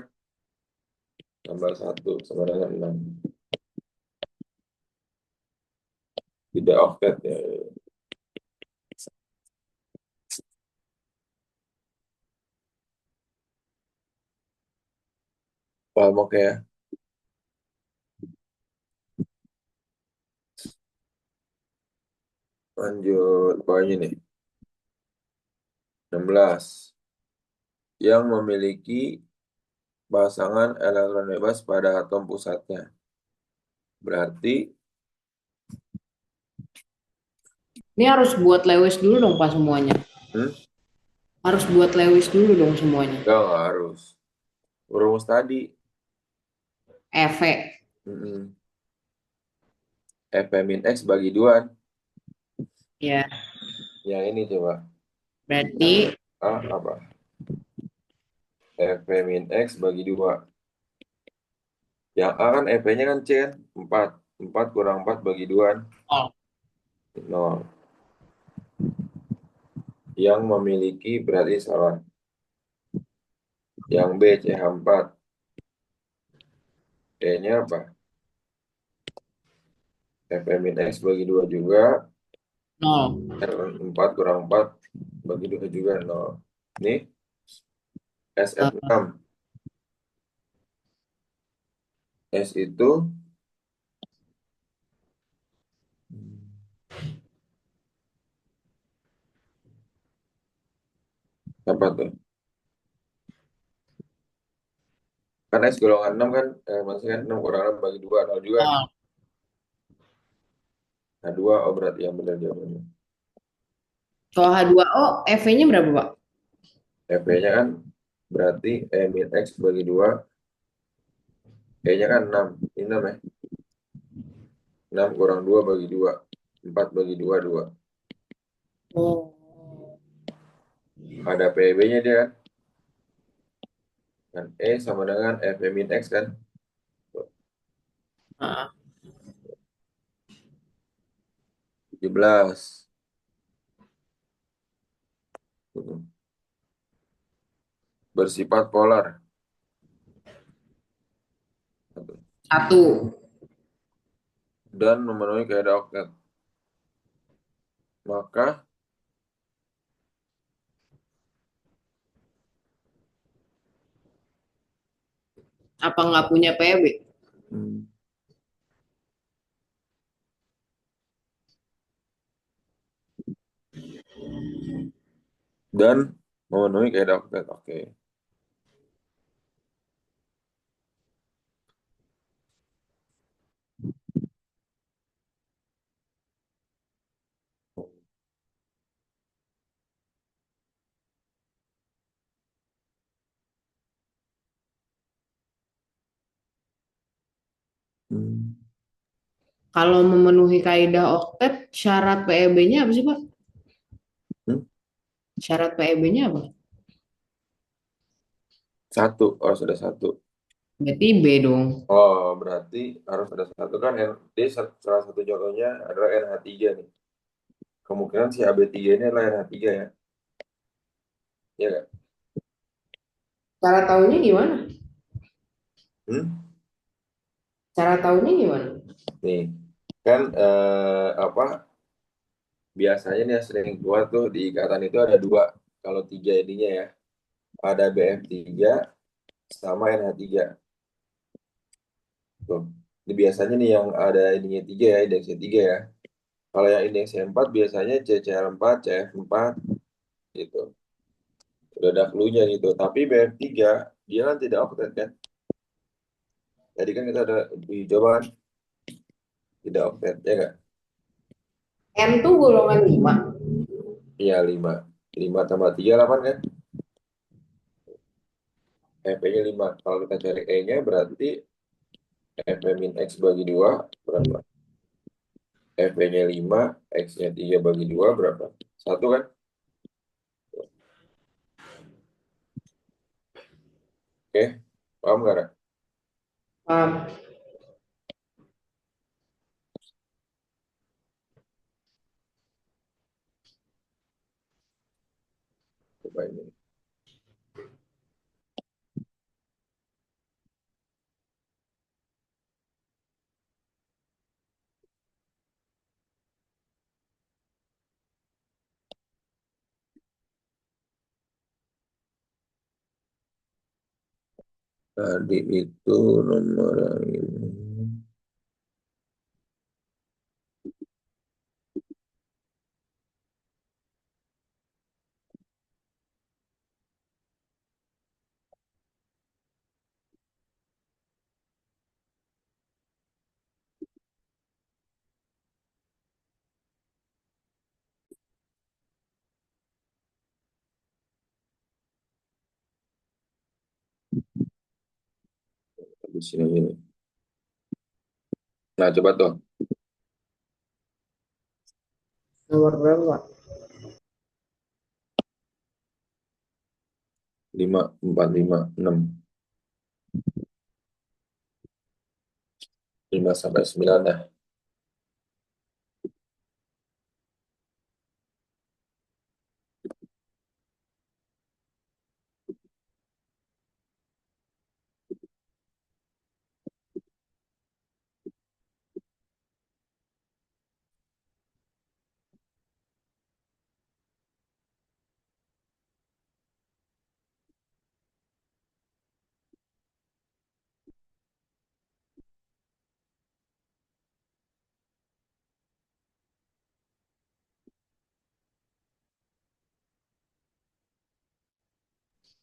Tambah 1 sama dengan 6. Tidak oktet ya. Paham oke ya? Lanjut. Bawahnya nih. 16. Yang memiliki pasangan elektron bebas pada atom pusatnya. Berarti, Ini harus buat Lewis dulu dong Pak semuanya. hmm? Harus buat Lewis dulu dong semuanya. Enggak harus. Rumus tadi. Efek. Mm-mm. Fp min X bagi 2. Ya. Yang ini coba. Berarti A apa? Fp min X bagi 2. Yang A kan EP-nya kan C kan 4. 4 kurang 4 bagi 2 kan nol. 0. Yang memiliki berarti salah. Yang B CH4. E-nya apa? EP min X bagi 2 juga. Nol. R4 kurang 4 bagi 2 juga 0. Ini Eh, SF6. S itu apa tuh? Kan S golongan 6 kan, masih kan 6 kurang 6 bagi 2, 0 juga. nol. Nah, 2, oh berarti yang benar jawabannya. Kalau H2O, EV-nya berapa, Pak? EP-nya kan berarti E min X bagi 2, E-nya kan 6. Ini 6 ya. 6 kurang 2 bagi 2. 4 bagi 2, 2. Oh. Ada PB-nya dia kan. Kan E sama dengan EP min X kan. Ah, 17. Bersifat polar. Satu. Dan memenuhi kaidah oktet. Maka Apa nggak punya PB? hmm, dan memenuhi kaidah oktet. Oke. Hmm. Kalau memenuhi kaidah oktet, syarat PEB-nya apa sih, Pak? Hmm? Syarat PEB-nya apa? Satu, oh sudah satu. Berarti B dong. Oh, berarti harus ada satu kan yang salah satu contohnya adalah NH3 nih. Kemungkinan si AB3 ini adalah NH3 ya. Iya nggak? Cara tahunya gimana? Hmm? Cara tahunya gimana? Nih, kan apa biasanya nih yang sering keluar tuh di ikatan itu ada dua. Kalau tiga ininya ya, ada BF3 sama NH3. Tuh. Ini biasanya nih yang ada ininya 3 ya, indeksnya 3 ya. Kalau yang indeksnya 4 biasanya CCR4, CF4 gitu. Udah ada clue-nya gitu. Tapi BF3 dia kan tidak oktet kan. Tadi kan kita ada uji coba kan tidak oktet ya nggak? N tuh golongan 5. Iya 5. 5 tambah 3 8 kan? EP-nya 5. Kalau kita cari E-nya berarti EP min X bagi 2 berapa? EP-nya 5, X-nya 3 bagi 2 berapa? Satu kan? Oke, paham nggak? Ra? Paham. Coba ini. Tadi itu nomor yang ini. Di sini ini. Nah, coba tuh. Nomor berapa, Pak? 5 4 5 6. 5 sampai 9 dah.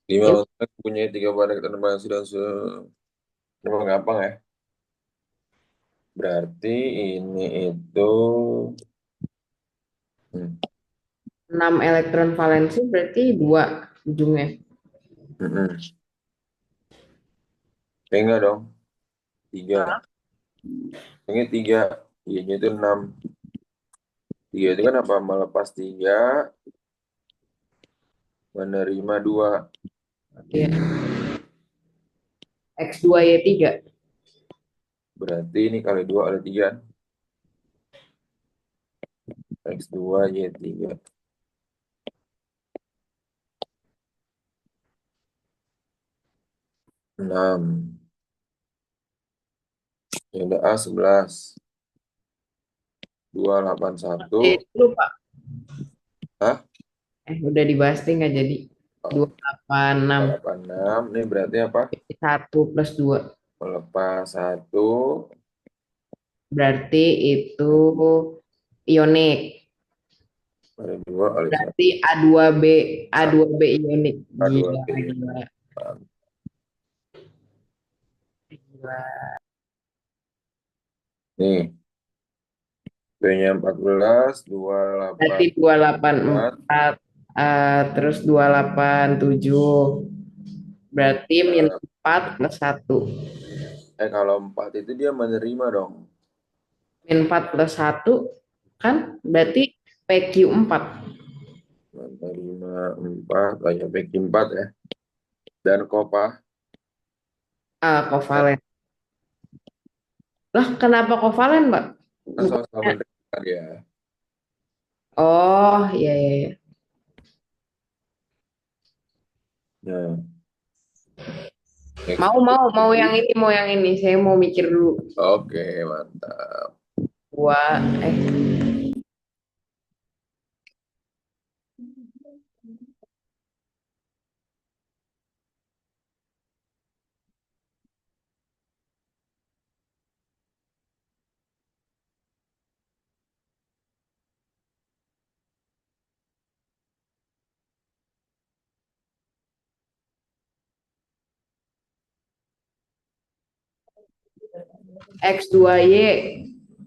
Lima Ini unsur punya 3 pada keterbatasan dan gampang ya. Berarti ini itu 6 elektron valensi berarti 2 ujungnya. enggak dong. 3. Ini 3. Iya itu 6. 3 itu kan apa? Melepas 3, menerima 2. Iya. X2Y3. Berarti ini kali 2 ada 3. X2 Y3. 6. Ya udah A 11. 281. Dulu Pak. Hah? Udah dibahas nih nggak jadi. Oh, 286. 286. Ini berarti apa? 1 plus 2. Melepas 1. Berarti itu ionik. Ada 2 kali 1. Berarti A2B. A2B ionik. Gila, A2B. gila, gila. Nih, B-nya 14, Berarti 284. 284. Terus 287. Berarti min 4 plus 1. Kalau 4 itu dia menerima dong. Min 4 plus 1 kan berarti PQ4. Menerima 4, banyak PQ 4 ya. Dan kopa, Kovalen. Lah kenapa kovalen, Mbak? kan sama-sama Bukannya. menerima dia. Oh, iya iya iya. Nah, X Mau yang ini, mau yang ini. Saya mau mikir dulu. Oke, mantap. Dua, X2Y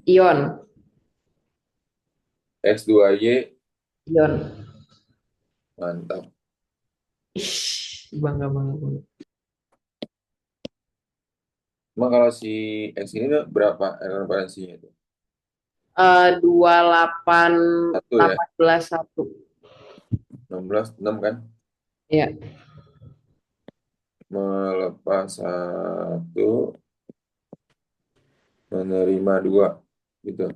ion. X2Y, Ion. mantap. Ih, bangga bangga bangga. Emang kalau si X ini tuh berapa elektron valensinya itu? 28 1 ya? 18 1. 16, 6 kan? Ya, Melepas 1, menerima 2. Gitu.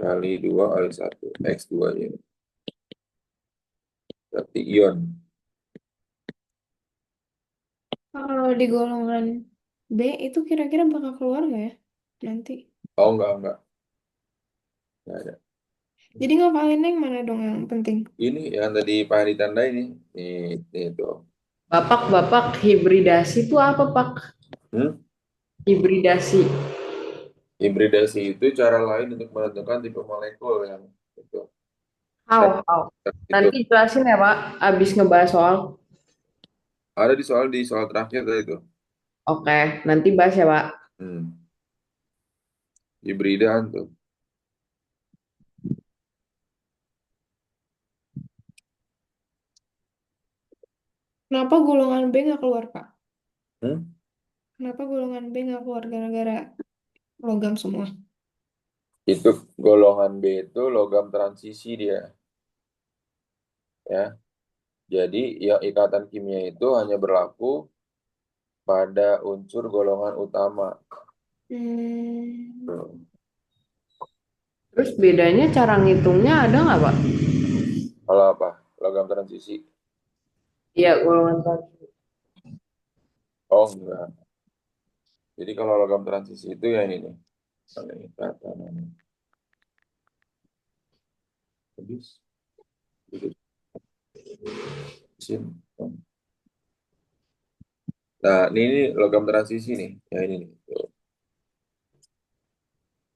Kali 2 kali 1. X2 ini. Berarti ion. Kalau di golongan B itu kira-kira bakal keluar nggak ya nanti? Oh, enggak. Enggak ada. Jadi ngapalinnya yang mana dong yang penting? Ini yang tadi Pak Hadi tanda ini. Ini itu. Bapak hibridasi itu apa Pak? Hmm? Hibridasi. Hibridasi itu cara lain untuk menentukan tipe molekul yang itu. How? Itu Nanti jelasin ya Pak, abis ngebahas soal. ada di soal terakhir tadi itu. Oke, nanti bahas ya Pak. Hmm. Hibridan tuh. Kenapa golongan B nggak keluar, Kak? Hmm? Kenapa golongan B nggak keluar gara-gara logam semua? Itu golongan B itu logam transisi dia, ya. Jadi ya ikatan kimia itu hanya berlaku pada unsur golongan utama. Hmm. Tuh. Terus bedanya cara ngitungnya ada nggak, Pak? Kalau apa? Logam transisi. Iya, golongan satu. Oh enggak. Jadi kalau logam transisi itu ya ini nih. Ini kata namanya. Habis. Dikit. Sin. Nah, ini logam transisi nih. Ya ini nih. Tuh.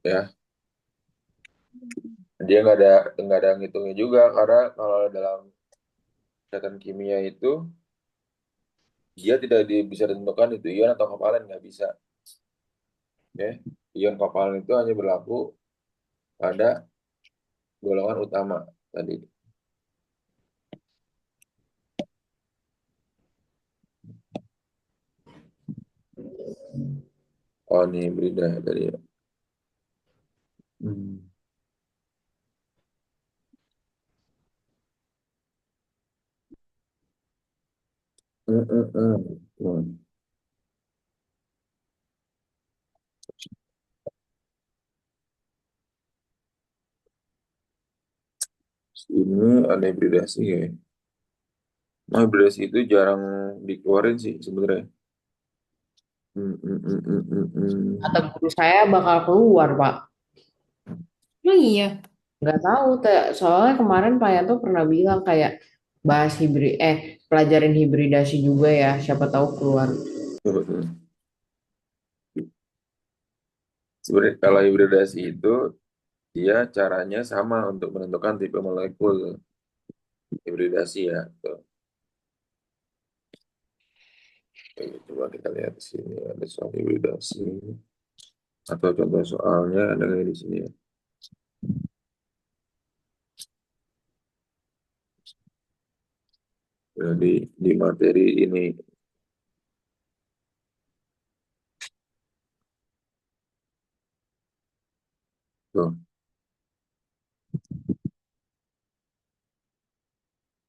Ya, dia nggak ada ngitungnya juga karena kalau dalam catatan kimia itu dia tidak bisa ditentukan itu ion atau kovalen nggak bisa. Ya, ion kovalen itu hanya berlaku pada golongan utama tadi. Oh, ini berida tadi ya. Hmm. Hmm. Ini ada hibridasi ya. Nah, hibridasi itu jarang dikeluarin sih sebenarnya. Hmm, hmm, hmm, hmm, hmm, Kata hmm. guru saya bakal keluar, Pak. Emang iya. Nggak tahu, soalnya kemarin Pak Yanto pernah bilang kayak bahas pelajarin hibridasi juga ya, siapa tahu keluar. Sebenarnya kalau hibridasi itu dia caranya sama untuk menentukan tipe molekul hibridasi ya. Tuh. Oke, coba kita lihat di sini ada soal hibridasi atau contoh soalnya ada nggak di sini ya. Jadi di materi ini tuh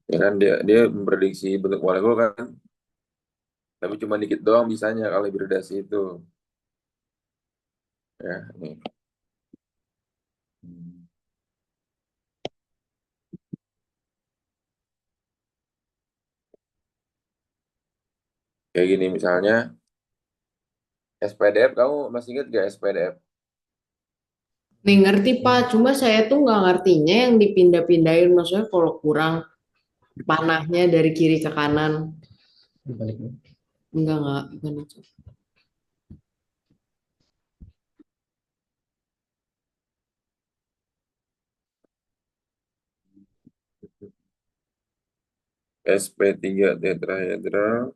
ya kan dia memprediksi bentuk molekul kan, tapi cuma dikit doang bisanya kalau hibridasi itu ya nih. Hmm. Kayak gini misalnya SPDF, kamu masih ingat gak SPDF? Nih ngerti Pak, cuma saya tuh nggak ngertinya yang dipindah-pindahin, maksudnya kalau kurang panahnya dari kiri ke kanan. Enggak, bukan itu. SP3 tetrahedral.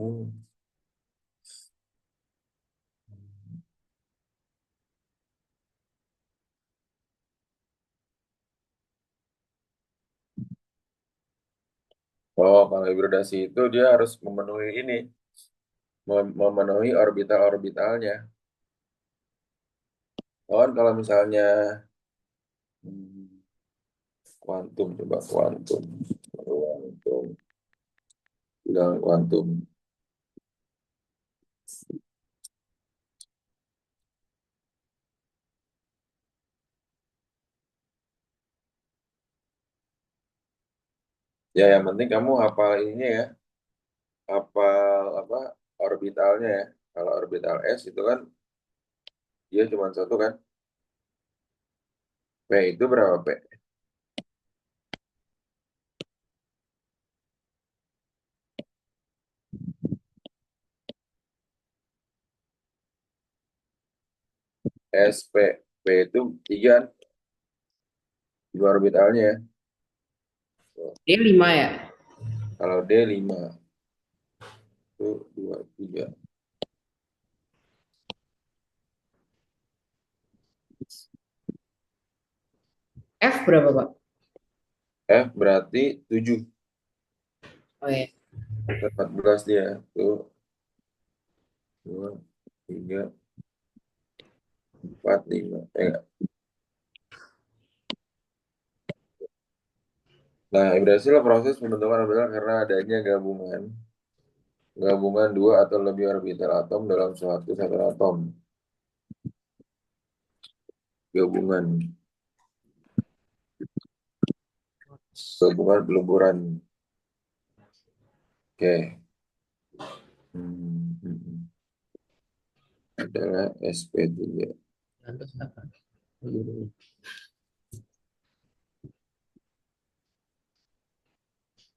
Oh. Oh, kalau hibridasi itu dia harus memenuhi ini, memenuhi orbital-orbitalnya. Oh, kan kalau misalnya hmm, kuantum, coba kuantum, bilang kuantum. Ya, yang penting kamu hafal ininya ya, hafal apa orbitalnya ya. Kalau orbital S itu kan dia cuma satu kan. P itu berapa P? SP. P itu tiga kan, dua orbitalnya ya. Tuh. Dia 5 ya. Kalau D 5 itu 2 3. F berapa Pak? F berarti 7. Oh ya. 14 dia. Tuh, 2 3 4 5. Enggak. Nah, berhasil proses pembentukan orbital karena adanya gabungan dua atau lebih orbital atom dalam suatu satu atom. Gabungan peluburan. Oke. Adalah sp3. Lantas apa?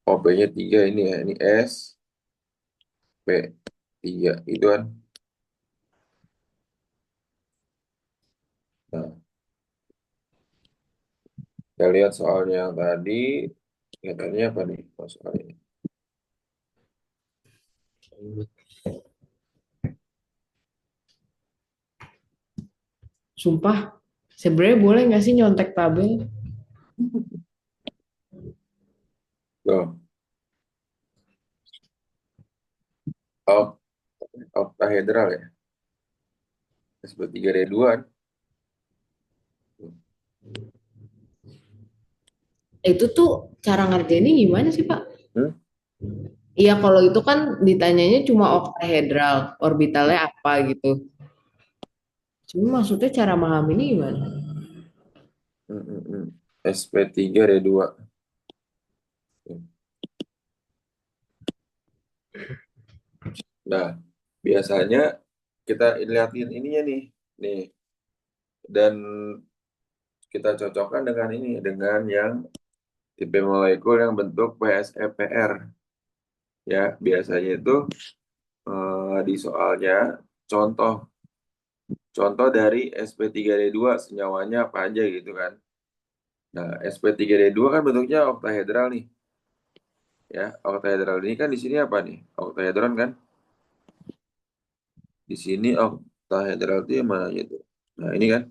Oh, P-nya 3 ini ya. Ini S, P3. Itu kan. Nah, kita lihat soalnya yang tadi. Katanya apa nih? Oh, soalnya. Sumpah, sebenarnya boleh nggak sih nyontek tabel? Loh, oct oktahedral ya. Sp3D2 kan. Itu tuh cara ngerjainnya gimana sih, Pak? Hmm? Iya, kalau itu kan ditanyanya cuma oktahedral, orbitalnya apa gitu. Cuma maksudnya cara memahaminya gimana? Hmm, hmm, hmm. Sp3D2. Nah, biasanya kita liatin ininya nih. Nih. Dan kita cocokkan dengan ini. Dengan yang tipe molekul yang bentuk PSEPR. Ya, biasanya itu di soalnya contoh contoh dari sp3d2 senyawanya apa aja gitu kan. Nah, sp3d2 kan bentuknya oktahedral nih. Ya, oktahedral ini kan di sini apa nih? Oktahedron kan? Di sini oktahedral itu yang mana itu? Nah, ini kan.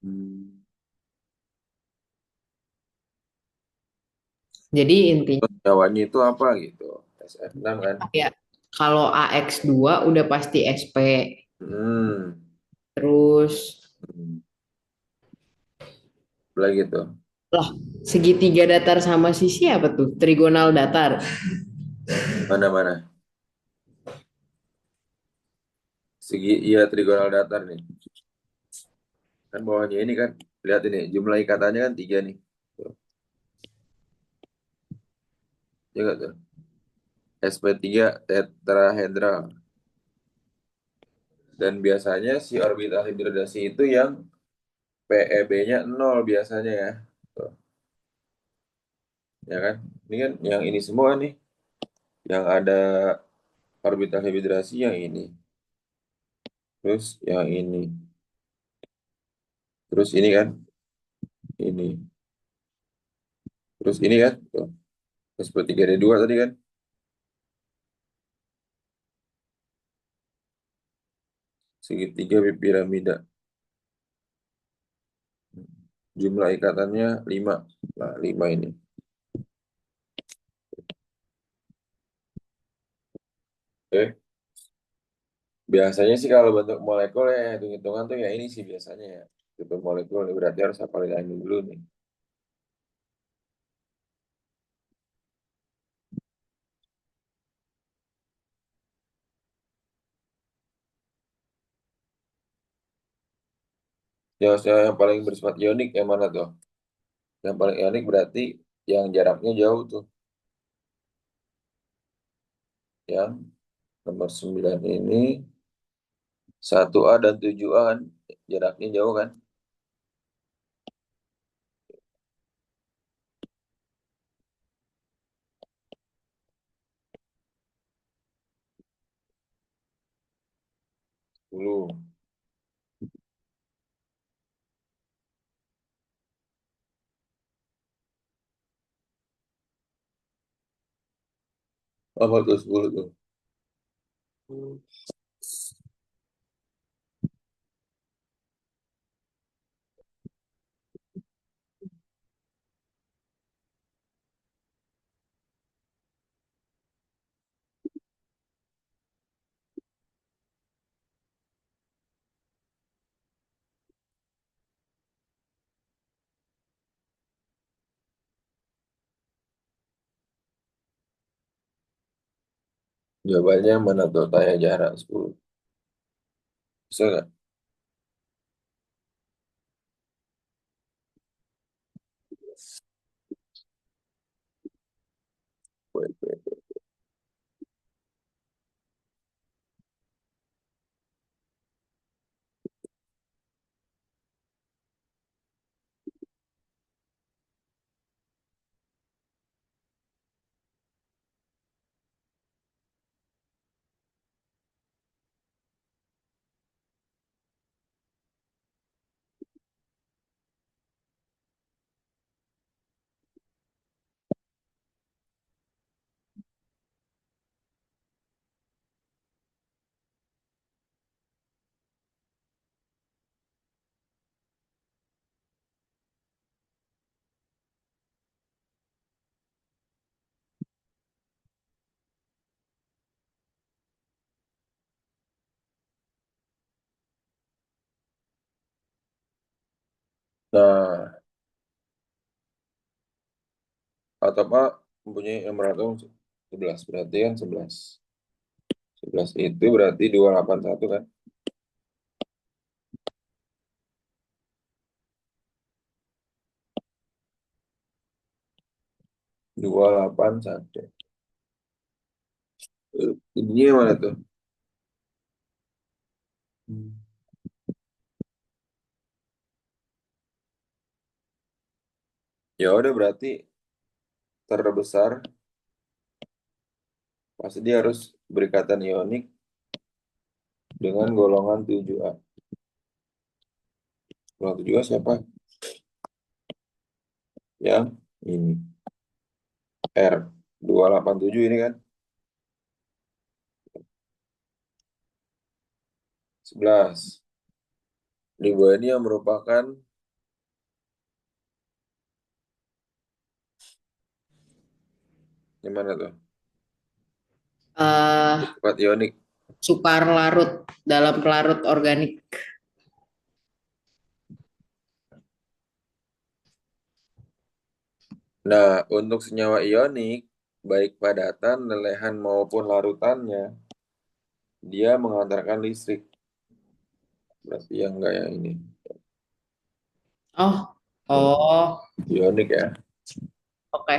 Hmm. Jadi intinya Senyawanya itu apa gitu? SF6 kan? ya kalau AX2 udah pasti SP. Hmm. Terus Hmm. Lagi tuh. lah segitiga datar sama sisi apa tuh? Trigonal datar. Mana-mana? Segi, iya trigonal datar nih. Kan bawahnya ini kan. Lihat ini, jumlah ikatannya kan 3 nih. Tuh. Ya nggak tuh? sp3 tetrahedral. Dan biasanya si orbital hibridasi itu yang PEB-nya 0 biasanya ya. Tuh. Ya kan? Ini kan yang ini semua nih. Yang ada orbital hibridrasi yang ini. Terus yang ini. Terus ini kan. Ini. Terus ini kan. Tuh. sp3d2 tadi kan. Segitiga piramida. Jumlah ikatannya 5. Nah, 5 ini. Oke. Biasanya sih kalau bentuk molekul ya hitung-hitungan tuh ya ini sih biasanya ya. Bentuk molekul ini berarti harus hafalin ini dulu nih. Yang paling bersifat ionik yang mana tuh? Yang paling ionik berarti yang jaraknya jauh tuh. Yang nomor 9 ini 1A dan 7A kan jaraknya jauh kan? Dulu. Apa tuh 10 tuh? Jawabannya mana tuh? Tanya jarak 10. Bisa nggak? Wait, wait. Nah, atau apa mempunyai yang beratom 11. Berarti kan 11. 11 itu berarti 281 kan? 281. Ini yang mana tuh? Hmm. Ya udah berarti terbesar pasti dia harus berikatan ionik dengan golongan 7A. Golongan 7A siapa? Yang ini. R287 ini kan? 11. Di bawah ini yang merupakan gimana tuh? Eh, Sifat ionik. sukar larut dalam pelarut organik. Nah, untuk senyawa ionik, baik padatan, lelehan maupun larutannya, dia mengantarkan listrik. Berarti yang enggak yang ini. Oh, oh, Ionik ya. oke.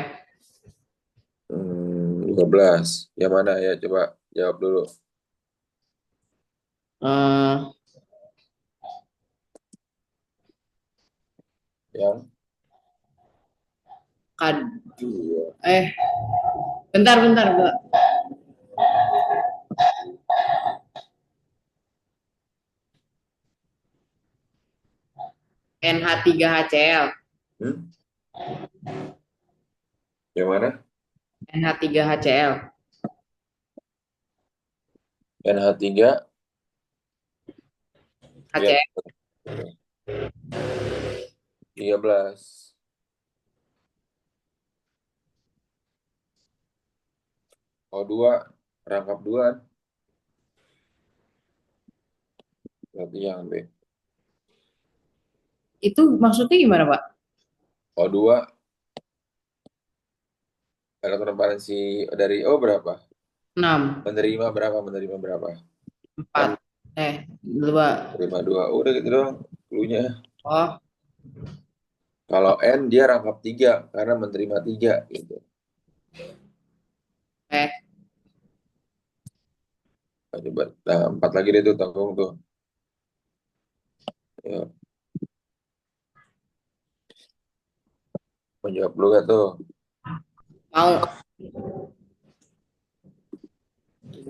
12. Yang mana ya? Coba jawab dulu. Eh, Yang Kadu. Bentar, bentar, Mbak. NH3HCl. hmm? Yang mana? NH3HCl. NH3 ya HCl. 13. O2 rangkap 2 berarti yang B. Itu maksudnya gimana, Pak? O2 elektron valensi dari O berapa? 6, Menerima berapa? Menerima berapa? 4, 2. Menerima 2. Udah gitu doang. Cluenya. Oh, Kalau N dia rangkap 3 karena menerima 3 gitu. eh. Nah, coba 4 lagi deh tuh tanggung tuh. Ya, menjawab dulu gak tuh? Mau. 2,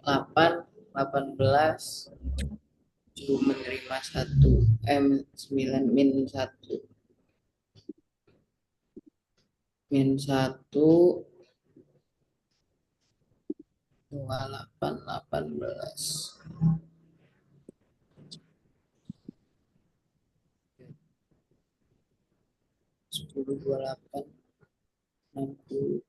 8, 18. 7 menerima 1. 9 min 1. Min 1. 28, 18. 10, 28, 60.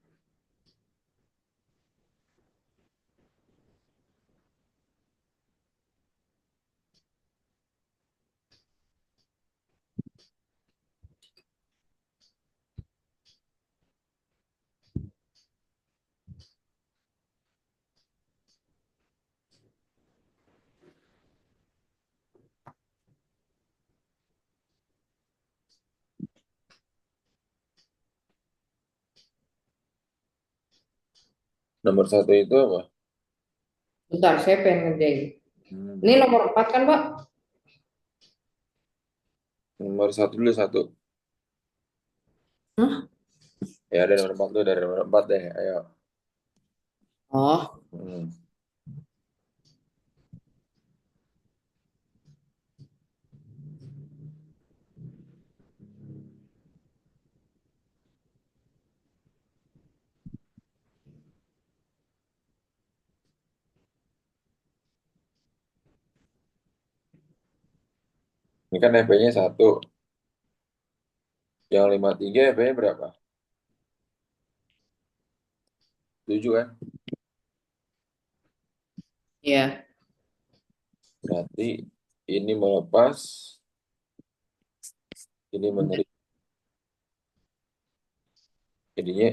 Nomor satu itu apa? Bentar, saya pengen ngerjain. Ini Hmm. nomor 4 kan, Pak? Nomor satu dulu satu. Hah? Ya ada nomor empat dulu, dari nomor empat deh. Ayo. Oh, Hmm. Ini kan FP-nya satu. Yang 53 FP-nya berapa? 7 kan? iya. Berarti ini melepas, ini menerima. Jadinya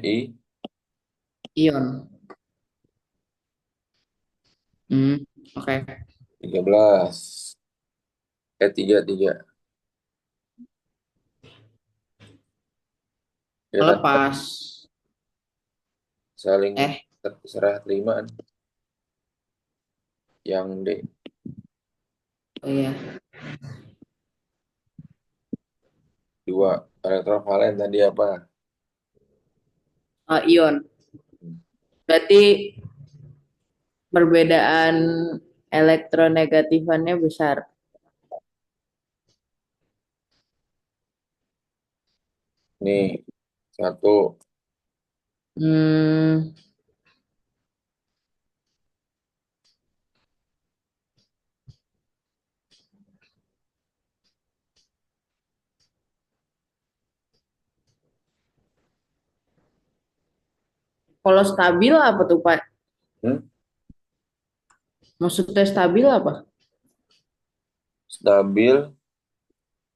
Ion. Oke. 13. Tiga. Ya kan? Melepas. Saling Eh, serah terimaan. Yang D. oh iya. 2. Elektron valen tadi apa? Ion. Berarti perbedaan elektronegatifannya besar. Nih, satu. Hmm, kalau stabil apa tuh, Pak? Hmm? Maksudnya stabil apa? Stabil.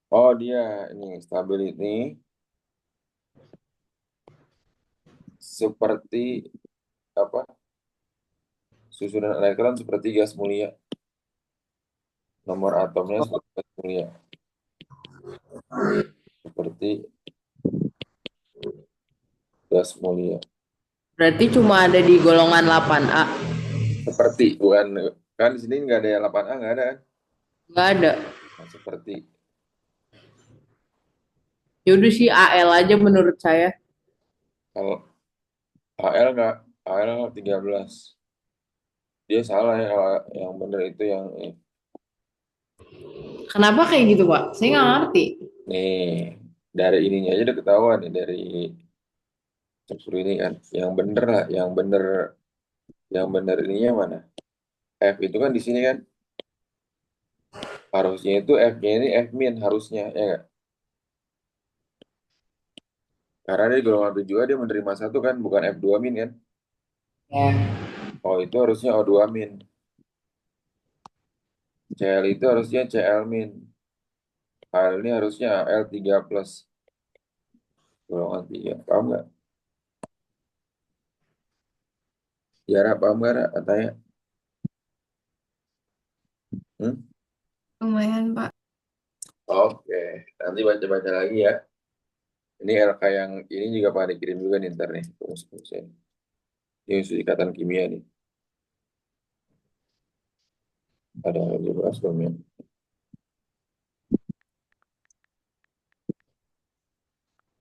Oh dia, ini stabil ini seperti apa? Susunan elektron seperti gas mulia. Nomor atomnya seperti gas mulia. Seperti gas mulia. Berarti cuma ada di golongan 8A. Seperti, bukan. Kan di sini nggak ada yang 8A, nggak ada kan? Nggak ada. Nah, seperti. Yaudah sih AL aja menurut saya. Kalau AL nggak, AL 13. Dia salah ya, kalau yang benar itu yang ini. Kenapa kayak gitu, Pak? Saya nggak ngerti. Nih, dari ininya aja udah ketahuan nih, dari struktur ini kan. Yang bener lah, yang bener ininya mana? F itu kan di sini kan. Harusnya itu F-nya ini F min harusnya, ya nggak? Karena dia golongan 7 dia menerima satu kan, bukan F2 min kan? Ya. Oh itu harusnya O2 min. Cl itu harusnya Cl min. Al ini harusnya Al 3 plus. Golongan 3. Paham nggak? Yara paham nggak, Ra, katanya? Hmm? Lumayan, Pak. Oke, nanti baca-baca lagi ya. Ini LK yang ini juga pada dikirim juga nih ntar nih. Rumus-rumusnya. Ini unsur ikatan kimia nih. Ada yang dibahas belum ya?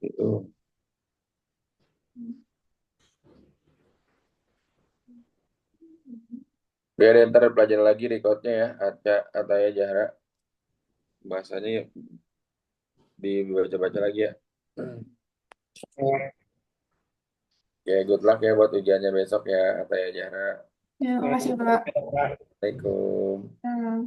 Itu. Biar ntar belajar lagi recordnya ya. Ataya Jahra. Bahasanya dibaca-baca lagi ya. Ya, good luck ya buat ujiannya besok ya, Ataya Jahra. Ya, makasih, Pak. Assalamualaikum. Hmm.